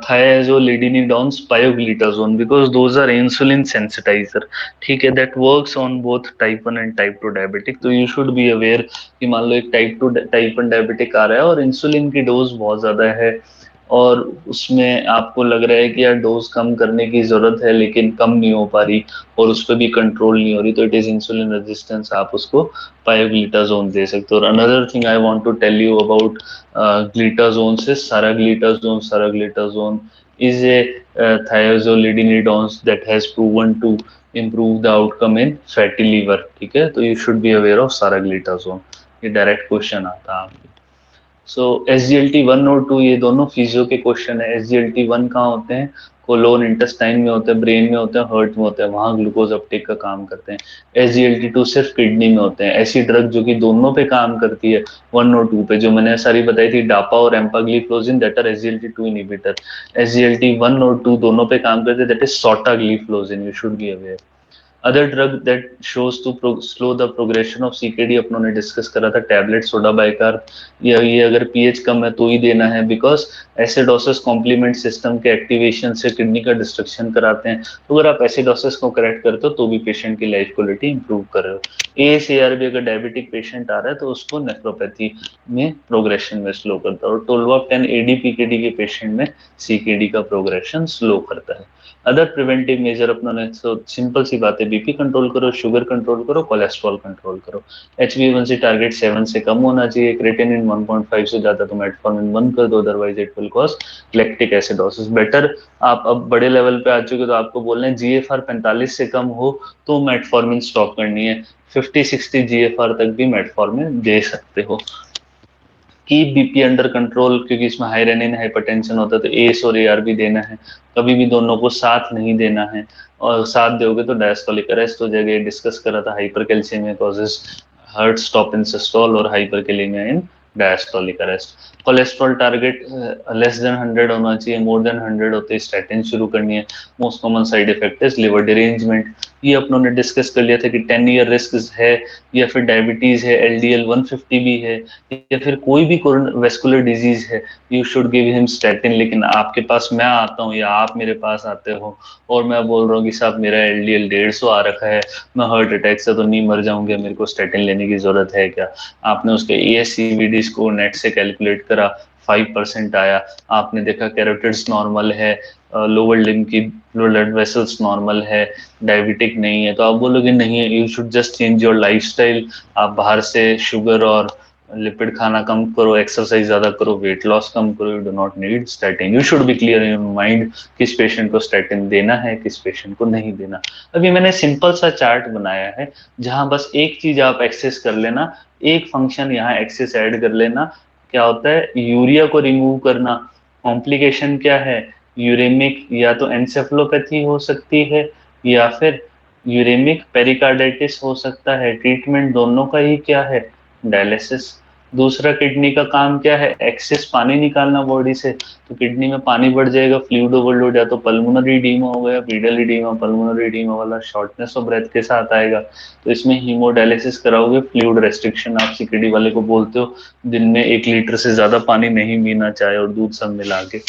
thiazolidinidone pioglitazone, because those are insulin sensitizer. ठीक है, that works on both type 1 and type 2 diabetic. तो you should be aware कि मान लो एक टाइप 1 डायबिटिक आ रहा है और इंसुलिन की डोज बहुत ज्यादा है, और उसमें आपको लग रहा है कि यार डोज कम करने की जरूरत है, लेकिन कम नहीं हो पा रही और उस पर भी कंट्रोल नहीं हो रही, तो इट इज इंसुलिन रेजिस्टेंस. आप उसको पायोग्लिटाजोन दे सकते हो. और another thing I want to tell you about glitazone से saroglitazone is a thiazolidinidone that has proven to improve the outcome in fatty liver. ठीक है, तो you should be aware of saraglitazone. ये डायरेक्ट क्वेश्चन आता है. सो SGLT1 और 2 ये दोनों फिजियो के क्वेश्चन है. SGLT1 कहाँ होते हैं? कोलोन इंटेस्टाइन में होते हैं, ब्रेन में होते हैं, हार्ट में होते हैं, वहां ग्लूकोज अपटेक का काम करते हैं. SGLT2 सिर्फ किडनी में होते हैं. ऐसी ड्रग जो कि दोनों पे काम करती है, 1 और 2 पे, जो मैंने सारी बताई थी, डापा और empagliflozin, that are SGLT2 inhibitor. SGLT1 और 2 दोनों पे काम करते हैं, that is sotagliflozin. You should be aware. Other drug that shows to slow the progression of CKD अपनों ने डिस्कस करा था, टैबलेट सोडा बाइकार. ये अगर पीएच कम है तो ही देना है, बिकॉज एसिडोसिस कॉम्प्लीमेंट सिस्टम के एक्टिवेशन से किडनी का डिस्ट्रक्शन कराते हैं. तो अगर आप एसिडोसिस को करेक्ट करते हो तो भी पेशेंट की लाइफ क्वालिटी इंप्रूव कर रहे हो. ASARB अगर डायबिटिक पेशेंट आ रहा है तो उसको नेफ्रोपैथी में प्रोग्रेशन में स्लो करता है, और टोल्वाप 10 ADPKD के पेशेंट में सीकेडी का प्रोग्रेशन स्लो करता है. अदर प्रिवेंटिव मेजर अपनों ने, तो सिंपल सी बात है, बीपी कंट्रोल करो, शुगर कंट्रोल करो, कोलेस्ट्रॉल कंट्रोल करो. HbA1c टारगेट 7 से कम होना चाहिए. क्रेटिनिन 1.5 से ज्यादा तो मेटफॉर्मिन बंद कर दो, otherwise it will cause lactic acidosis. Better आप अब बड़े लेवल पे आ चुके तो आपको बोल रहे हैं GFR 45 से कम हो तो मेटफॉर्मिन स्टॉप करनी है. 50-60 GFR तक भी मेटफॉर्मिन दे सकते हो. कीप बीपी अंडर कंट्रोल, क्योंकि इसमें हाई रेनिन हाइपरटेंशन होता है, तो एस और ARB देना है. कभी भी दोनों को साथ नहीं देना है, और साथ दोगे तो डायस्टोलिक अरेस्ट हो जाएगा. डिस्कस करा था, hypercalcaemia causes heart stop in systole और hyperkalaemia in diastolic arrest. Cholesterol target less than 100 होना चाहिए. मोर देन 100 होते स्टैटिन शुरू करनी है. Most common side effect is liver derangement. ये अपनों ने डिस्कस कर लिया था कि 10 ईयर रिस्क है, या फिर डायबिटीज है, LDL 150 भी है, या फिर कोई भी वेस्कुलर डिजीज है, you should give him statin. लेकिन आपके पास मैं आता हूँ या आप मेरे पास आते हो और मैं बोल रहा हूँ कि साहब मेरा LDL 150 आ रखा है, मैं हार्ट अटैक से तो नहीं मर जाऊंगा, मेरे को स्टैटिन लेने की जरूरत है क्या? आपने उसके ASCVD स्कोर नेट से कैलकुलेट करा, 5% आया. आपने देखा कैरोटिड्स नॉर्मल है, लोअर लिम्ब की ब्लड वेसल्स नॉर्मल है, डायबिटिक नहीं है, तो आप बोलोगे नहीं है, you should just change your lifestyle. आप बाहर से शुगर और लिपिड खाना कम करो, एक्सरसाइज ज्यादा करो, वेट लॉस कम करो, you do not need statin. You should B clear in your mind किस पेशेंट को स्टैटिन देना है, किस पेशेंट को नहीं देना। अभी मैंने सिंपल सा चार्ट बनाया है जहां बस एक चीज आप एक्सेस कर लेना, एक फंक्शन यहाँ एक्सेस ऐड कर लेना। क्या होता है, यूरिया को रिमूव करना। कॉम्प्लिकेशन क्या है, यूरेमिक या तो एंसेफलोपैथी हो सकती है या फिर यूरेमिक पेरिकार्डाइटिस हो सकता है। ट्रीटमेंट दोनों का ही क्या है, डायलिसिस। दूसरा, किडनी का काम क्या है, एक्सेस पानी निकालना बॉडी से। तो किडनी में पानी बढ़ जाएगा, फ्लूइड ओवरलोड, या तो पल्मोनरी इडीमा हो गया, पीडल इडीमा, पल्मोनरी इडीमा वाला शॉर्टनेस ऑफ ब्रेथ के साथ आएगा। तो इसमें हीमोडायलिसिस कराओगे, फ्लूइड रेस्ट्रिक्शन आप सीकेडी वाले को बोलते हो, दिन में 1 लीटर से ज्यादा पानी नहीं पीना, चाय और दूध सब मिला के।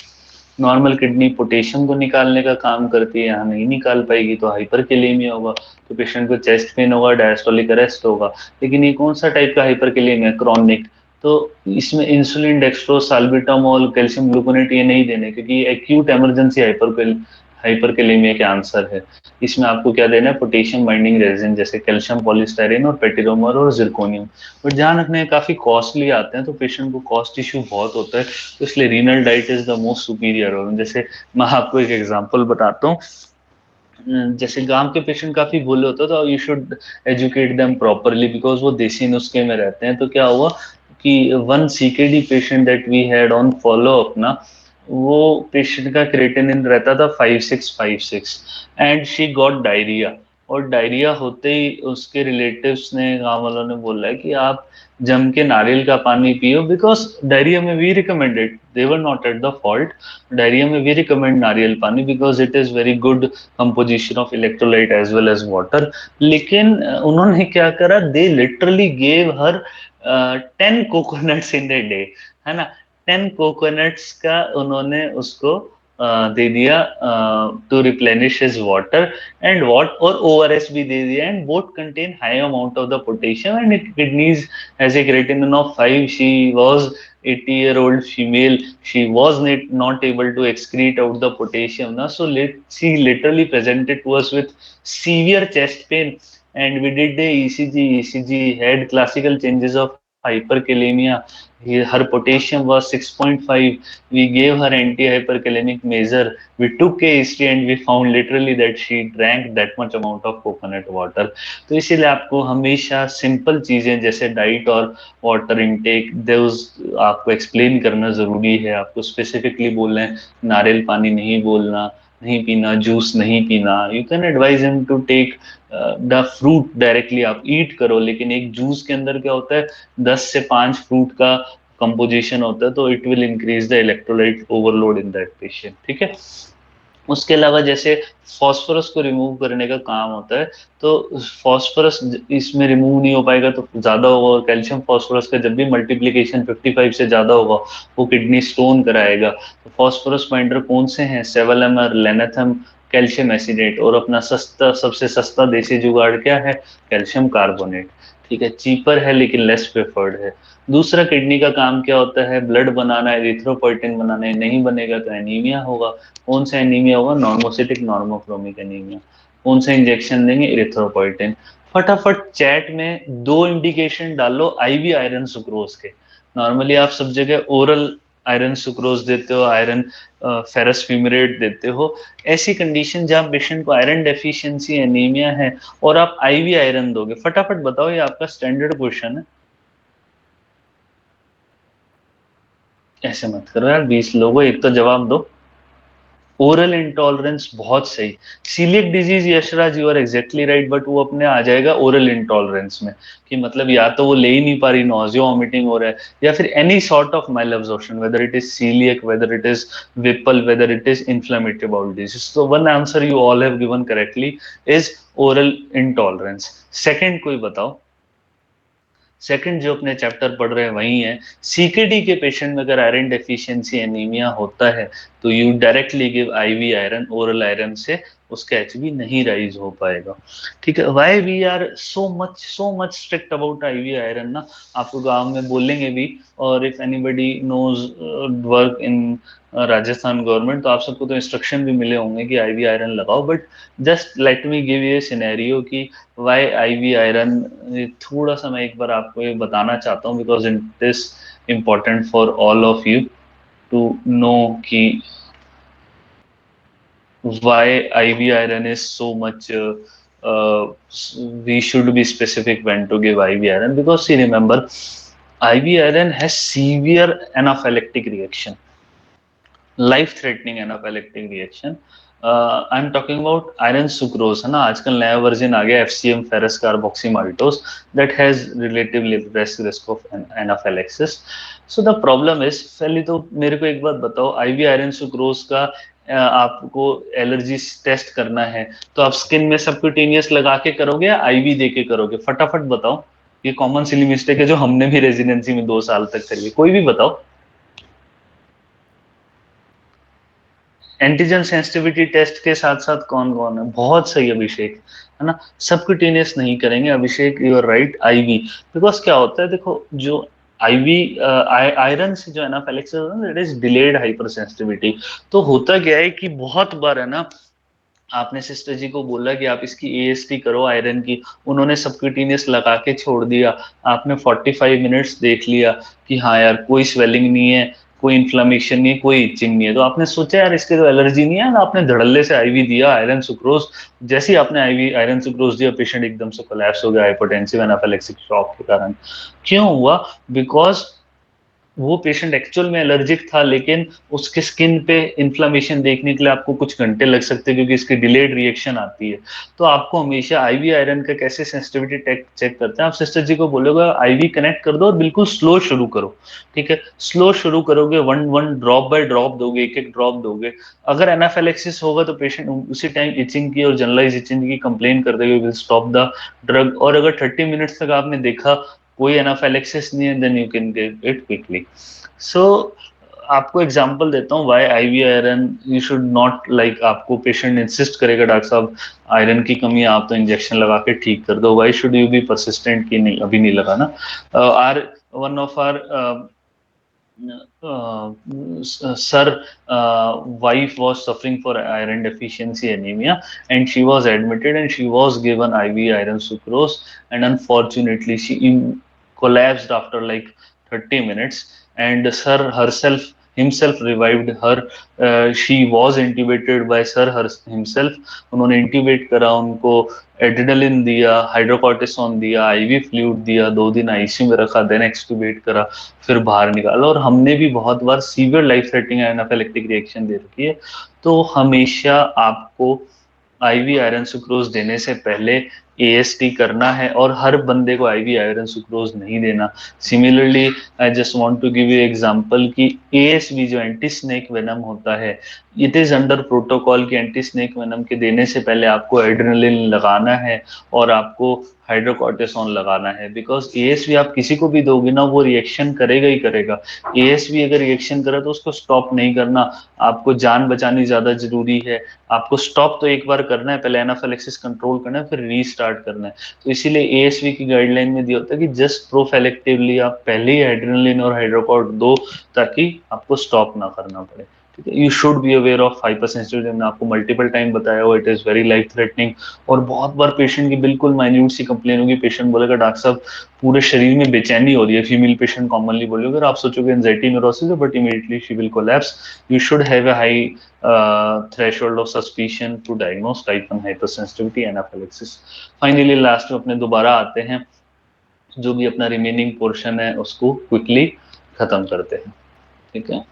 नॉर्मल किडनी पोटेशियम को निकालने का काम करती है, यहाँ नहीं निकाल पाएगी तो हाइपरकेलेमिया होगा। तो पेशेंट को चेस्ट पेन होगा, डायस्टोलिक अरेस्ट होगा। लेकिन ये कौन सा टाइप का हाइपरकेलेमिया, क्रॉनिक। तो इसमें इंसुलिन, डेक्सट्रोज, साल्बिटामोल, कैल्शियम ग्लूकोनेट ये नहीं देने, क्योंकि ये एक्यूट इमरजेंसी हाइपरकेलेमिया के आंसर है। इसमें आपको क्या देना है, पोटेशियम बाइंडिंग रेजिन जैसे कैल्शियम पॉलीस्टाइरिन और पेटिरोमर और जिरकोनियम। बट ध्यान रखना है काफी कॉस्टली आते हैं, तो पेशेंट को कॉस्ट इश्यू बहुत होता है। तो इसलिए renal diet is the most superior. जैसे मैं आपको एक एग्जांपल बताता हूँ। जैसे गांव के पेशेंट काफी भोले होते हैं, तो you should educate them properly, because वो देसी नुस्खे में रहते हैं। तो क्या हुआ कि one CKD patient that we had on follow अपना, वो पेशेंट का क्रेटिनिन रहता था 5656, एंड शी गॉट डायरिया। और डायरिया होते ही उसके रिलेटिव्स ने, गांव वालों ने बोला है कि आप जम के नारियल का पानी पियो, बिकॉज डायरिया में we recommended, they were not at the fault. Diarrhoea में वी रिकमेंड नारियल पानी because it is very good composition of electrolyte as well as water. लेकिन उन्होंने क्या करा, they literally gave her 10 coconuts in the day, है ना। 10 कोकोनट्स का उन्होंने उसको दे दिया to replenish his water and what, और ओआरएस भी दे दिया, and both contain high amount of the potassium and it kidneys has a creatinine of 5। She was 80-year-old female, she was not able to excrete out the potassium na, so she literally presented to us with severe chest pain, and we did the ECG had classical changes of hyperkalemia. Her potassium was 6.5. We gave her anti-hyperkalemic measure, we took a history, and we found literally that she drank that much amount of coconut water. तो इसीलिए आपको हमेशा सिंपल चीजें जैसे डाइट और वाटर इनटेक आपको एक्सप्लेन करना जरूरी है। आपको स्पेसिफिकली बोलना है, नारियल पानी नहीं बोलना, नहीं पीना, जूस नहीं पीना। You can advise him to take the fruit directly, आप ईट करो, लेकिन एक जूस के अंदर क्या होता है, 10 से 5 फ्रूट का कंपोजिशन होता है, तो it will increase the electrolyte overload in that patient, ठीक है। उसके अलावा जैसे फॉस्फोरस को रिमूव करने का काम होता है, तो फॉस्फोरस इसमें रिमूव नहीं हो पाएगा तो ज्यादा होगा, और कैल्शियम फॉस्फोरस का जब भी मल्टीप्लीकेशन 55 से ज्यादा होगा वो किडनी स्टोन कराएगा। तो फॉस्फोरस बाइंडर कौन से हैं, सेवलमर, लेनाथम, कैल्शियम एसिडेट, और अपना सस्ता, सबसे सस्ता देसी जुगाड़ क्या है, कैल्शियम कार्बोनेट। ठीक है, चीपर है लेकिन लेस प्रेफर्ड है। दूसरा, किडनी का काम क्या होता है, ब्लड बनाना है, एरिथ्रोपोइटिन बनाना है, नहीं बनेगा तो एनीमिया होगा। कौन सा एनीमिया होगा, नॉर्मोसिटिक नॉर्मोक्रोमिक एनीमिया। कौन सा इंजेक्शन देंगे, इरिथ्रोपोइटिन। फटाफट चैट में 2 इंडिकेशन डालो आईवी आयरन सुक्रोज के। नॉर्मली आप सब जगह ओरल आयरन सुक्रोज देते हो, आयरन फेरस फ्यूमरेट देते हो। ऐसी कंडीशन जहां पेशेंट को आयरन डेफिशिएंसी एनीमिया है और आप आईवी आयरन दोगे, फटाफट बताओ, ये आपका स्टैंडर्ड क्वेश्चन है। ऐसे मत करो यार, 20 लोगों एक तो जवाब दो। ओरल इंटॉलरेंस, बहुत सही। Coeliac disease, Yashraj you are exactly right, but वो अपने आ जाएगा ओरल इंटॉलरेंस में, कि मतलब या तो वो ले ही नहीं पा रही, नॉजिया वॉमिटिंग हो रहा है, या फिर any sort of malabsorption, whether it is coeliac, whether it is Whipple, whether it is inflammatory bowel disease. तो one answer you all have given correctly is oral intolerance. Second कोई बताओ, सेकंड जो अपने चैप्टर पढ़ रहे हैं वही है, सीकेडी के पेशेंट में अगर आयरन डेफिशिएंसी एनीमिया होता है तो you directly give IV iron, oral iron से उसका एचबी नहीं राइज हो पाएगा। ठीक है, why we are so much strict about IV iron ना, आपको गांव में बोलेंगे भी, और if anybody knows work in Rajasthan government, तो आप सबको तो इंस्ट्रक्शन भी मिले होंगे कि आईवी आयरन लगाओ, but just let me give you scenario कि वाई आईवी आयरन, थोड़ा सा मैं एक बार आपको ये बताना चाहता हूँ, because it is important for all of you to know कि why IV iron is so much we should be specific when to give IV iron, because see, remember, IV iron has severe anaphylactic reaction, life threatening anaphylactic reaction. I am talking about iron sucrose, है ना, आजकल नया वर्जन आ गया FCM, ferrous carboxymaltose, that has relatively less risk of anaphylaxis. So the problem is, पहले तो मेरे को एक बात बताओ, आईवी आयरन सुक्रोज का आपको एलर्जी टेस्ट करना है तो आप स्किन में सबक्यूटेनियस लगा के करोगे या आईवी दे के करोगे? फटाफट बताओ, ये कॉमन सिली मिस्टेक है जो हमने भी रेजिडेंसी में 2 साल तक करी है, कोई भी बताओ। एंटीजन सेंसिटिविटी टेस्ट के साथ साथ कौन कौन है? बहुत सही अभिषेक, है ना, सबक्यूटेनियस नहीं करेंगे Abhishek, you are right, IV. Because क्या होता है, देखो, जो आईवी आयरन से जो एनाफिलिक्सिस होता है, that is delayed hyper sensitivity. तो होता क्या है कि बहुत बार, है ना, आपने सिस्टर जी को बोला कि आप इसकी एएसटी करो आयरन की, उन्होंने सबक्यूटेनियस लगा के छोड़ दिया, आपने 45 मिनट्स देख लिया कि हाँ यार कोई स्वेलिंग नहीं है, कोई इन्फ्लामेशन नहीं है, कोई इचिंग नहीं है, तो आपने सोचा यार इसके तो एलर्जी नहीं है ना, आपने धड़ल्ले से आईवी दिया आयरन सुक्रोज। जैसे ही आपने आईवी आयरन सुक्रोज दिया, पेशेंट एकदम से कोलैप्स हो गया हाइपोटेंसिव एनाफिलेक्सिक शॉक के कारण। क्यों हुआ? बिकॉज वो पेशेंट एक्चुअल में एलर्जिक था, लेकिन उसके स्किन पे इन्फ्लामेशन देखने के लिए आपको कुछ घंटे लग सकते हैं, क्योंकि इसकी डिलेड रिएक्शन आती है। तो आपको हमेशा आईवी आयरन का कैसे सेंसिटिविटी चेक करते हैं, आप सिस्टर जी को बोलोगे आईवी कनेक्ट कर दो और बिल्कुल स्लो शुरू करो। ठीक है, स्लो शुरू करोगे, one one drop by drop दोगे, एक एक ड्रॉप दोगे। अगर एनाफिलेक्सिस होगा तो पेशेंट उसी टाइम इचिंग की और जनरलाइज इचिंग की कंप्लेन कर देगा, विल स्टॉप द ड्रग। और अगर 30 मिनट्स तक आपने देखा कोई एनाफिलेक्सिस नहीं है, then you can give it quickly. So आपको एग्जांपल देता हूँ why IV iron you should not like, आपको पेशेंट इंसिस्ट करेगा डॉक्टर साहब आयरन की कमी है, आप तो इंजेक्शन लगा के ठीक कर दो, why should you be persistent कि नहीं अभी नहीं लगाना? Are one of our sir wife was suffering for iron deficiency anemia, and she was admitted and she was given IV iron sucrose, and unfortunately she collapsed after like 30 minutes, and sir herself himself revived her. She was intubated by sir himself, उन्होंने इंट्यूबेट करा उनको, एड्रेनालिन दिया, हाइड्रोकॉर्टिसोन दिया, आईवी फ्लूइड दिया, 2 दिन आईसीयू में रखा, देन एक्सट्यूबेट करा, फिर बाहर निकाला। और हमने भी बहुत बार severe life threatening anaphylactic reaction दे रखी है। तो हमेशा आपको आईवी आयरन सुक्रोज देने से पहले एएसटी करना है, और हर बंदे को आईवी आयरन सुक्रोज नहीं देना। Similarly I just want to give you example कि एएसवी जो एंटी स्नेक वेनम होता है, इट इज अंडर प्रोटोकॉल कि एंटी स्नेक वेनम के देने से पहले आपको एड्रेनलिन लगाना है और आपको हाइड्रोकॉर्टिसोन लगाना है, बिकॉज एएसवी आप किसी को भी दोगे ना, वो रिएक्शन करेगा ही करेगा। एएसवी अगर रिएक्शन करे तो उसको स्टॉप नहीं करना, आपको जान बचानी ज्यादा जरूरी है। आपको स्टॉप तो एक बार करना है, पहले एनाफिलेक्सिस कंट्रोल करना है, फिर रीस्टार्ट करना है। तो इसीलिए एएसवी की गाइडलाइन में दिया होता है कि जस्ट प्रोफेलेक्टिवली आप पहले ही एड्रेनलिन और हाइड्रोकॉर्ट दो, ताकि आपको स्टॉप ना करना पड़े। ठीक है, you should be aware of hyper sensitivity, मैंने आपको मल्टीपल टाइम बताया हो, it is very life threatening. और बहुत बार पेशेंट की बिल्कुल माइन्यूट सी कंप्लेन होगी, पेशेंट बोलेगा डॉक्टर साहब पूरे शरीर में बेचैनी हो रही है, फीमेल पेशेंट कॉमनली बोलेगा, अगर आप सोचोगे एंजाइटी न्यूरोसिस है, but immediately she will collapse. You should have a high threshold of suspicion to diagnose type 1 hypersensitivity anaphylaxis. Finally last में अपने दोबारा आते हैं, जो भी अपना रिमेनिंग पोर्शन है उसको क्विकली खत्म करते हैं। ठीक है,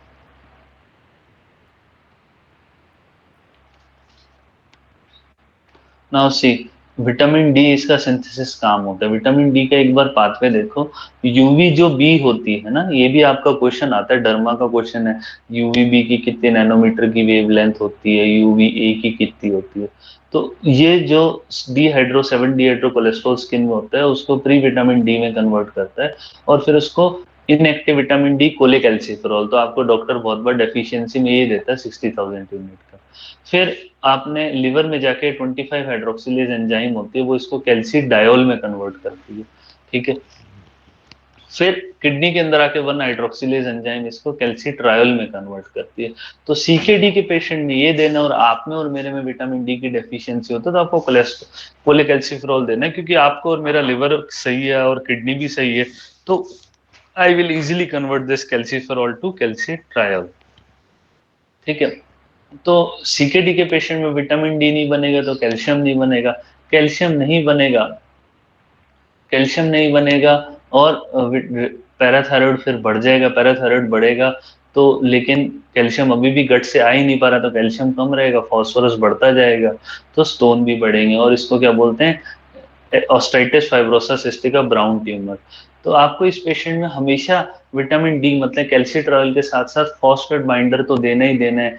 नाउ सी, विटामिन डी इसका सिंथेसिस काम होता है। विटामिन डी का एक बार पाथवे देखो, यूवी जो बी होती है ना, ये भी आपका क्वेश्चन आता है, डर्मा का क्वेश्चन है, यूवी बी की कितने नैनोमीटर की वेवलेंथ होती है, यूवी ए की कितनी होती है। तो ये जो डी हाइड्रो कोलेस्ट्रॉल स्किन में होता है, उसको प्री विटामिन डी में कन्वर्ट करता है, और फिर उसको इनएक्टिव विटामिन डी कोलेकैल्सिफेरॉल, तो आपको डॉक्टर बहुत बार डेफिशिएंसी में ये देता है 60,000 यूनिट का। फिर आपने लिवर में जाके 25 हाइड्रोक्सिलेज एंजाइम होती है, वो इसको कैल्सिडायोल में कन्वर्ट करती है, ठीक है। फिर किडनी के अंदर आके 1 हाइड्रोक्सिलेज एंजाइम इसको कैल्सिट्रायोल में कन्वर्ट करती है। तो सीकेडी के पेशेंट में ये देना, और आप में और मेरे में विटामिन डी की डेफिशिएंसी होता है, तो आपको कोलेकैल्सिफेरॉल देना है, क्योंकि आपको और मेरा लिवर सही है और किडनी भी सही है, तो I will easily convert this calciferol to calcitriol, ठीक है। तो सीकेडी के पेशेंट में विटामिन डी नहीं बनेगा तो कैल्शियम नहीं बनेगा, कैल्शियम नहीं बनेगा, कैल्शियम नहीं बनेगा, और पैराथायराइड फिर बढ़ जाएगा, पैराथायराइड बढ़ेगा तो, लेकिन कैल्शियम अभी भी गट से आ ही नहीं पा रहा, तो कैल्शियम कम रहेगा, फास्फोरस बढ़ता जाएगा, तो स्टोन भी बढ़ेंगे, और इसको क्या बोलते हैं, ऑस्टाइटिस फाइब्रोसा सिस्टिका ब्राउन ट्यूमर। तो आपको इस पेशेंट में हमेशा विटामिन डी मतलब कैल्सिट्रॉल के साथ साथ फॉस्फेट बाइंडर तो देना ही देना है,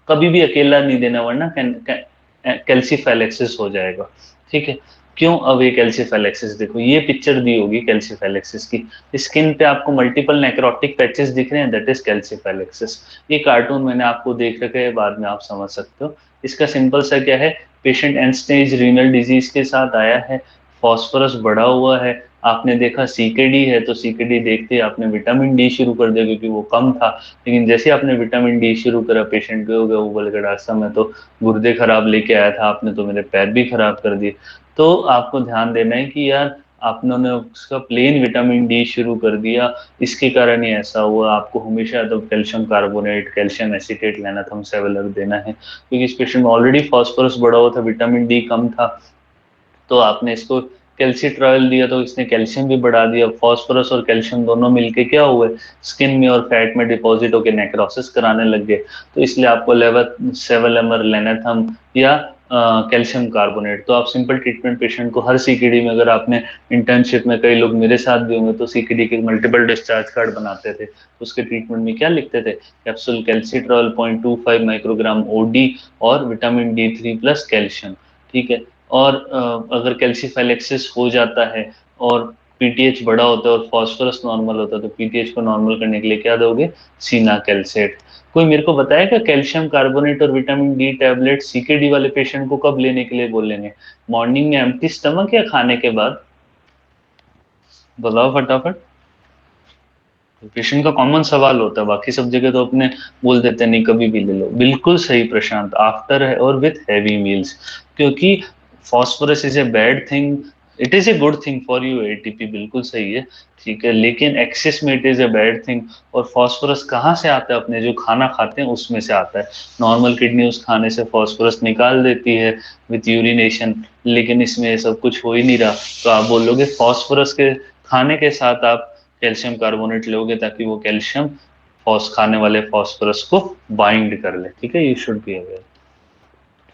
कभी भी अकेला नहीं देना, वरना कैल्सीफेलेक्सिस हो जाएगा, ठीक है। क्यों? अब ये कैल्सीफेलेक्सिस देखो, ये पिक्चर दी होगी कैल्सीफेलेक्सिस की, स्किन पे आपको मल्टीपल नेक्रोटिक पैचेस दिख रहे हैं, दैट इज कैल्सीफेलेक्सिस। ये कार्टून मैंने आपको देख रखा है, बाद में आप समझ सकते हो। इसका सिंपल सा क्या है, patient and stage renal disease के साथ आया है, फॉस्फोरस बढ़ा हुआ है, आपने देखा सीकेडी है, तो सीकेडी देखते ही आपने विटामिन डी शुरू कर दिया क्योंकि वो कम था, लेकिन जैसे आपने विटामिन डी शुरू करा, पेशेंट को हो गया उबल के डासा, मैं तो गुर्दे खराब लेके आया था, आपने तो मेरे पैर भी खराब कर दिए। तो आपको ध्यान देना है कि यार आपने उसका प्लेन विटामिन डी शुरू कर दिया, इसके कारण ही ऐसा हुआ। आपको हमेशा तो calcium carbonate, calcium acetate, लेनाथम several देना है, क्योंकि इस पेशेंट में ऑलरेडी फॉस्फोरस बढ़ा हुआ था, विटामिन डी कम था, तो आपने इसको कैल्सिट्रॉयल दिया तो इसने कैल्शियम भी बढ़ा दिया, फॉस्फोरस और कैल्शियम दोनों मिलके क्या हुए, स्किन में और फैट में डिपॉजिट होकर नेक्रोसिस कराने लग गए। तो इसलिए आपको लेवसेवलेमर, लेनाथम या कैल्शियम कार्बोनेट, तो आप सिंपल ट्रीटमेंट पेशेंट को हर सीकेडी में, अगर आपने इंटर्नशिप में, कई लोग मेरे साथ भी होंगे, तो सीकेडी के मल्टीपल डिस्चार्ज कार्ड बनाते थे, उसके ट्रीटमेंट में क्या लिखते थे, कैप्सूल कैल्सिट्रॉल 0.25 माइक्रोग्राम ओडी और विटामिन डी3 प्लस कैल्शियम, ठीक है। और अगर कैल्सीफेलेक्सिस हो जाता है और पीटीएच बड़ा होता है और फास्फोरस नॉर्मल होता है, तो पीटीएच को नॉर्मल करने के लिए क्या दोगे, सीना कैल्सेट। कोई मेरे को बताएगा कैल्शियम कार्बोनेट और विटामिन डी टैबलेट सीकेडी वाले पेशेंट को कब लेने के लिए बोलेंगे, मॉर्निंग में एम्प्टी स्टमक या खाने के बाद? बताओ फटाफट। पेशेंट का कॉमन सवाल होता है, बाकी सब जगह तो अपने बोल देते हैं नहीं कभी भी ले लो। बिल्कुल सही प्रशांत, आफ्टर है और विथ हैवी मील्स, क्योंकि phosphorus is a bad thing, it is a good thing for you, ATP बिल्कुल सही है, ठीक है, लेकिन एक्सेस में it is a bad thing. और फॉस्फोरस कहाँ से आता है, अपने जो खाना खाते हैं उसमें से आता है, नॉर्मल किडनी उस खाने से फॉस्फोरस निकाल देती है विथ यूरिनेशन, लेकिन इसमें सब कुछ हो ही नहीं रहा। तो आप बोलोगे फॉस्फोरस के खाने के साथ आप कैल्शियम कार्बोनेट लोगे, ताकि वो कैल्शियम खाने वाले फॉस्फोरस को बाइंड कर ले, ठीक है, you should be aware.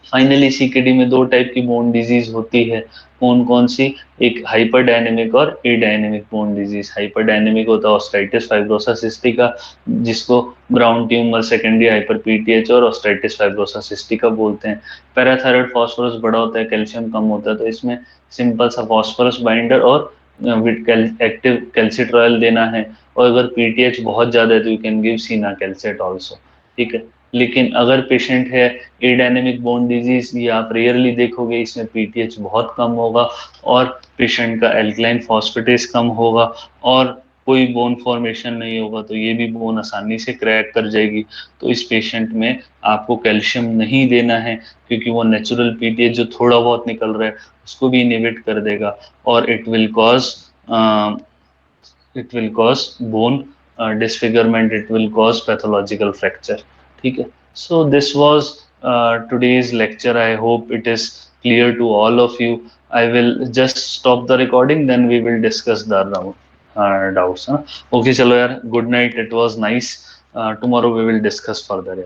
Finally CKD में दो टाइप की बोन डिजीज होती है, कौन कौन सी, एक हाइपर डायनेमिक और एडायनेमिक बोन डिजीज। हाइपर डायनेमिक होता है ऑस्टाइटिस फाइब्रोसा सिस्टिका, जिसको brown tumour, secondary hyper PTH और ऑस्टाइटिस फाइब्रोसा सिस्टिका बोलते हैं। पैराथायराइड फॉस्फोरस बड़ा होता है, कैल्शियम कम होता है, तो इसमें सिंपल सा फॉस्फोरस बाइंडर और एक्टिव कैल्सिट्रॉयल देना है, और अगर पीटीएच बहुत ज्यादा है तो यू कैन गिव सीना कैल्सेट ऑल्सो, ठीक है। लेकिन अगर पेशेंट है एडायनेमिक बोन डिजीज, ये आप रेयरली देखोगे, इसमें पीटीएच बहुत कम होगा और पेशेंट का एल्कलाइन फॉस्फेटेस कम होगा और कोई बोन फॉर्मेशन नहीं होगा, तो ये भी बोन आसानी से क्रैक कर जाएगी। तो इस पेशेंट में आपको कैल्शियम नहीं देना है, क्योंकि वो नेचुरल पीटीएच जो थोड़ा बहुत निकल रहा है उसको भी इनहिबिट कर देगा, और it will cause bone disfigurement, it will cause pathological fracture, ठीक है। So this was today's lecture. I hope it is clear to all of you. I will just stop the recording, then we will discuss the doubts. Okay, chalo yaar. Good night. It was nice. Tomorrow we will discuss further.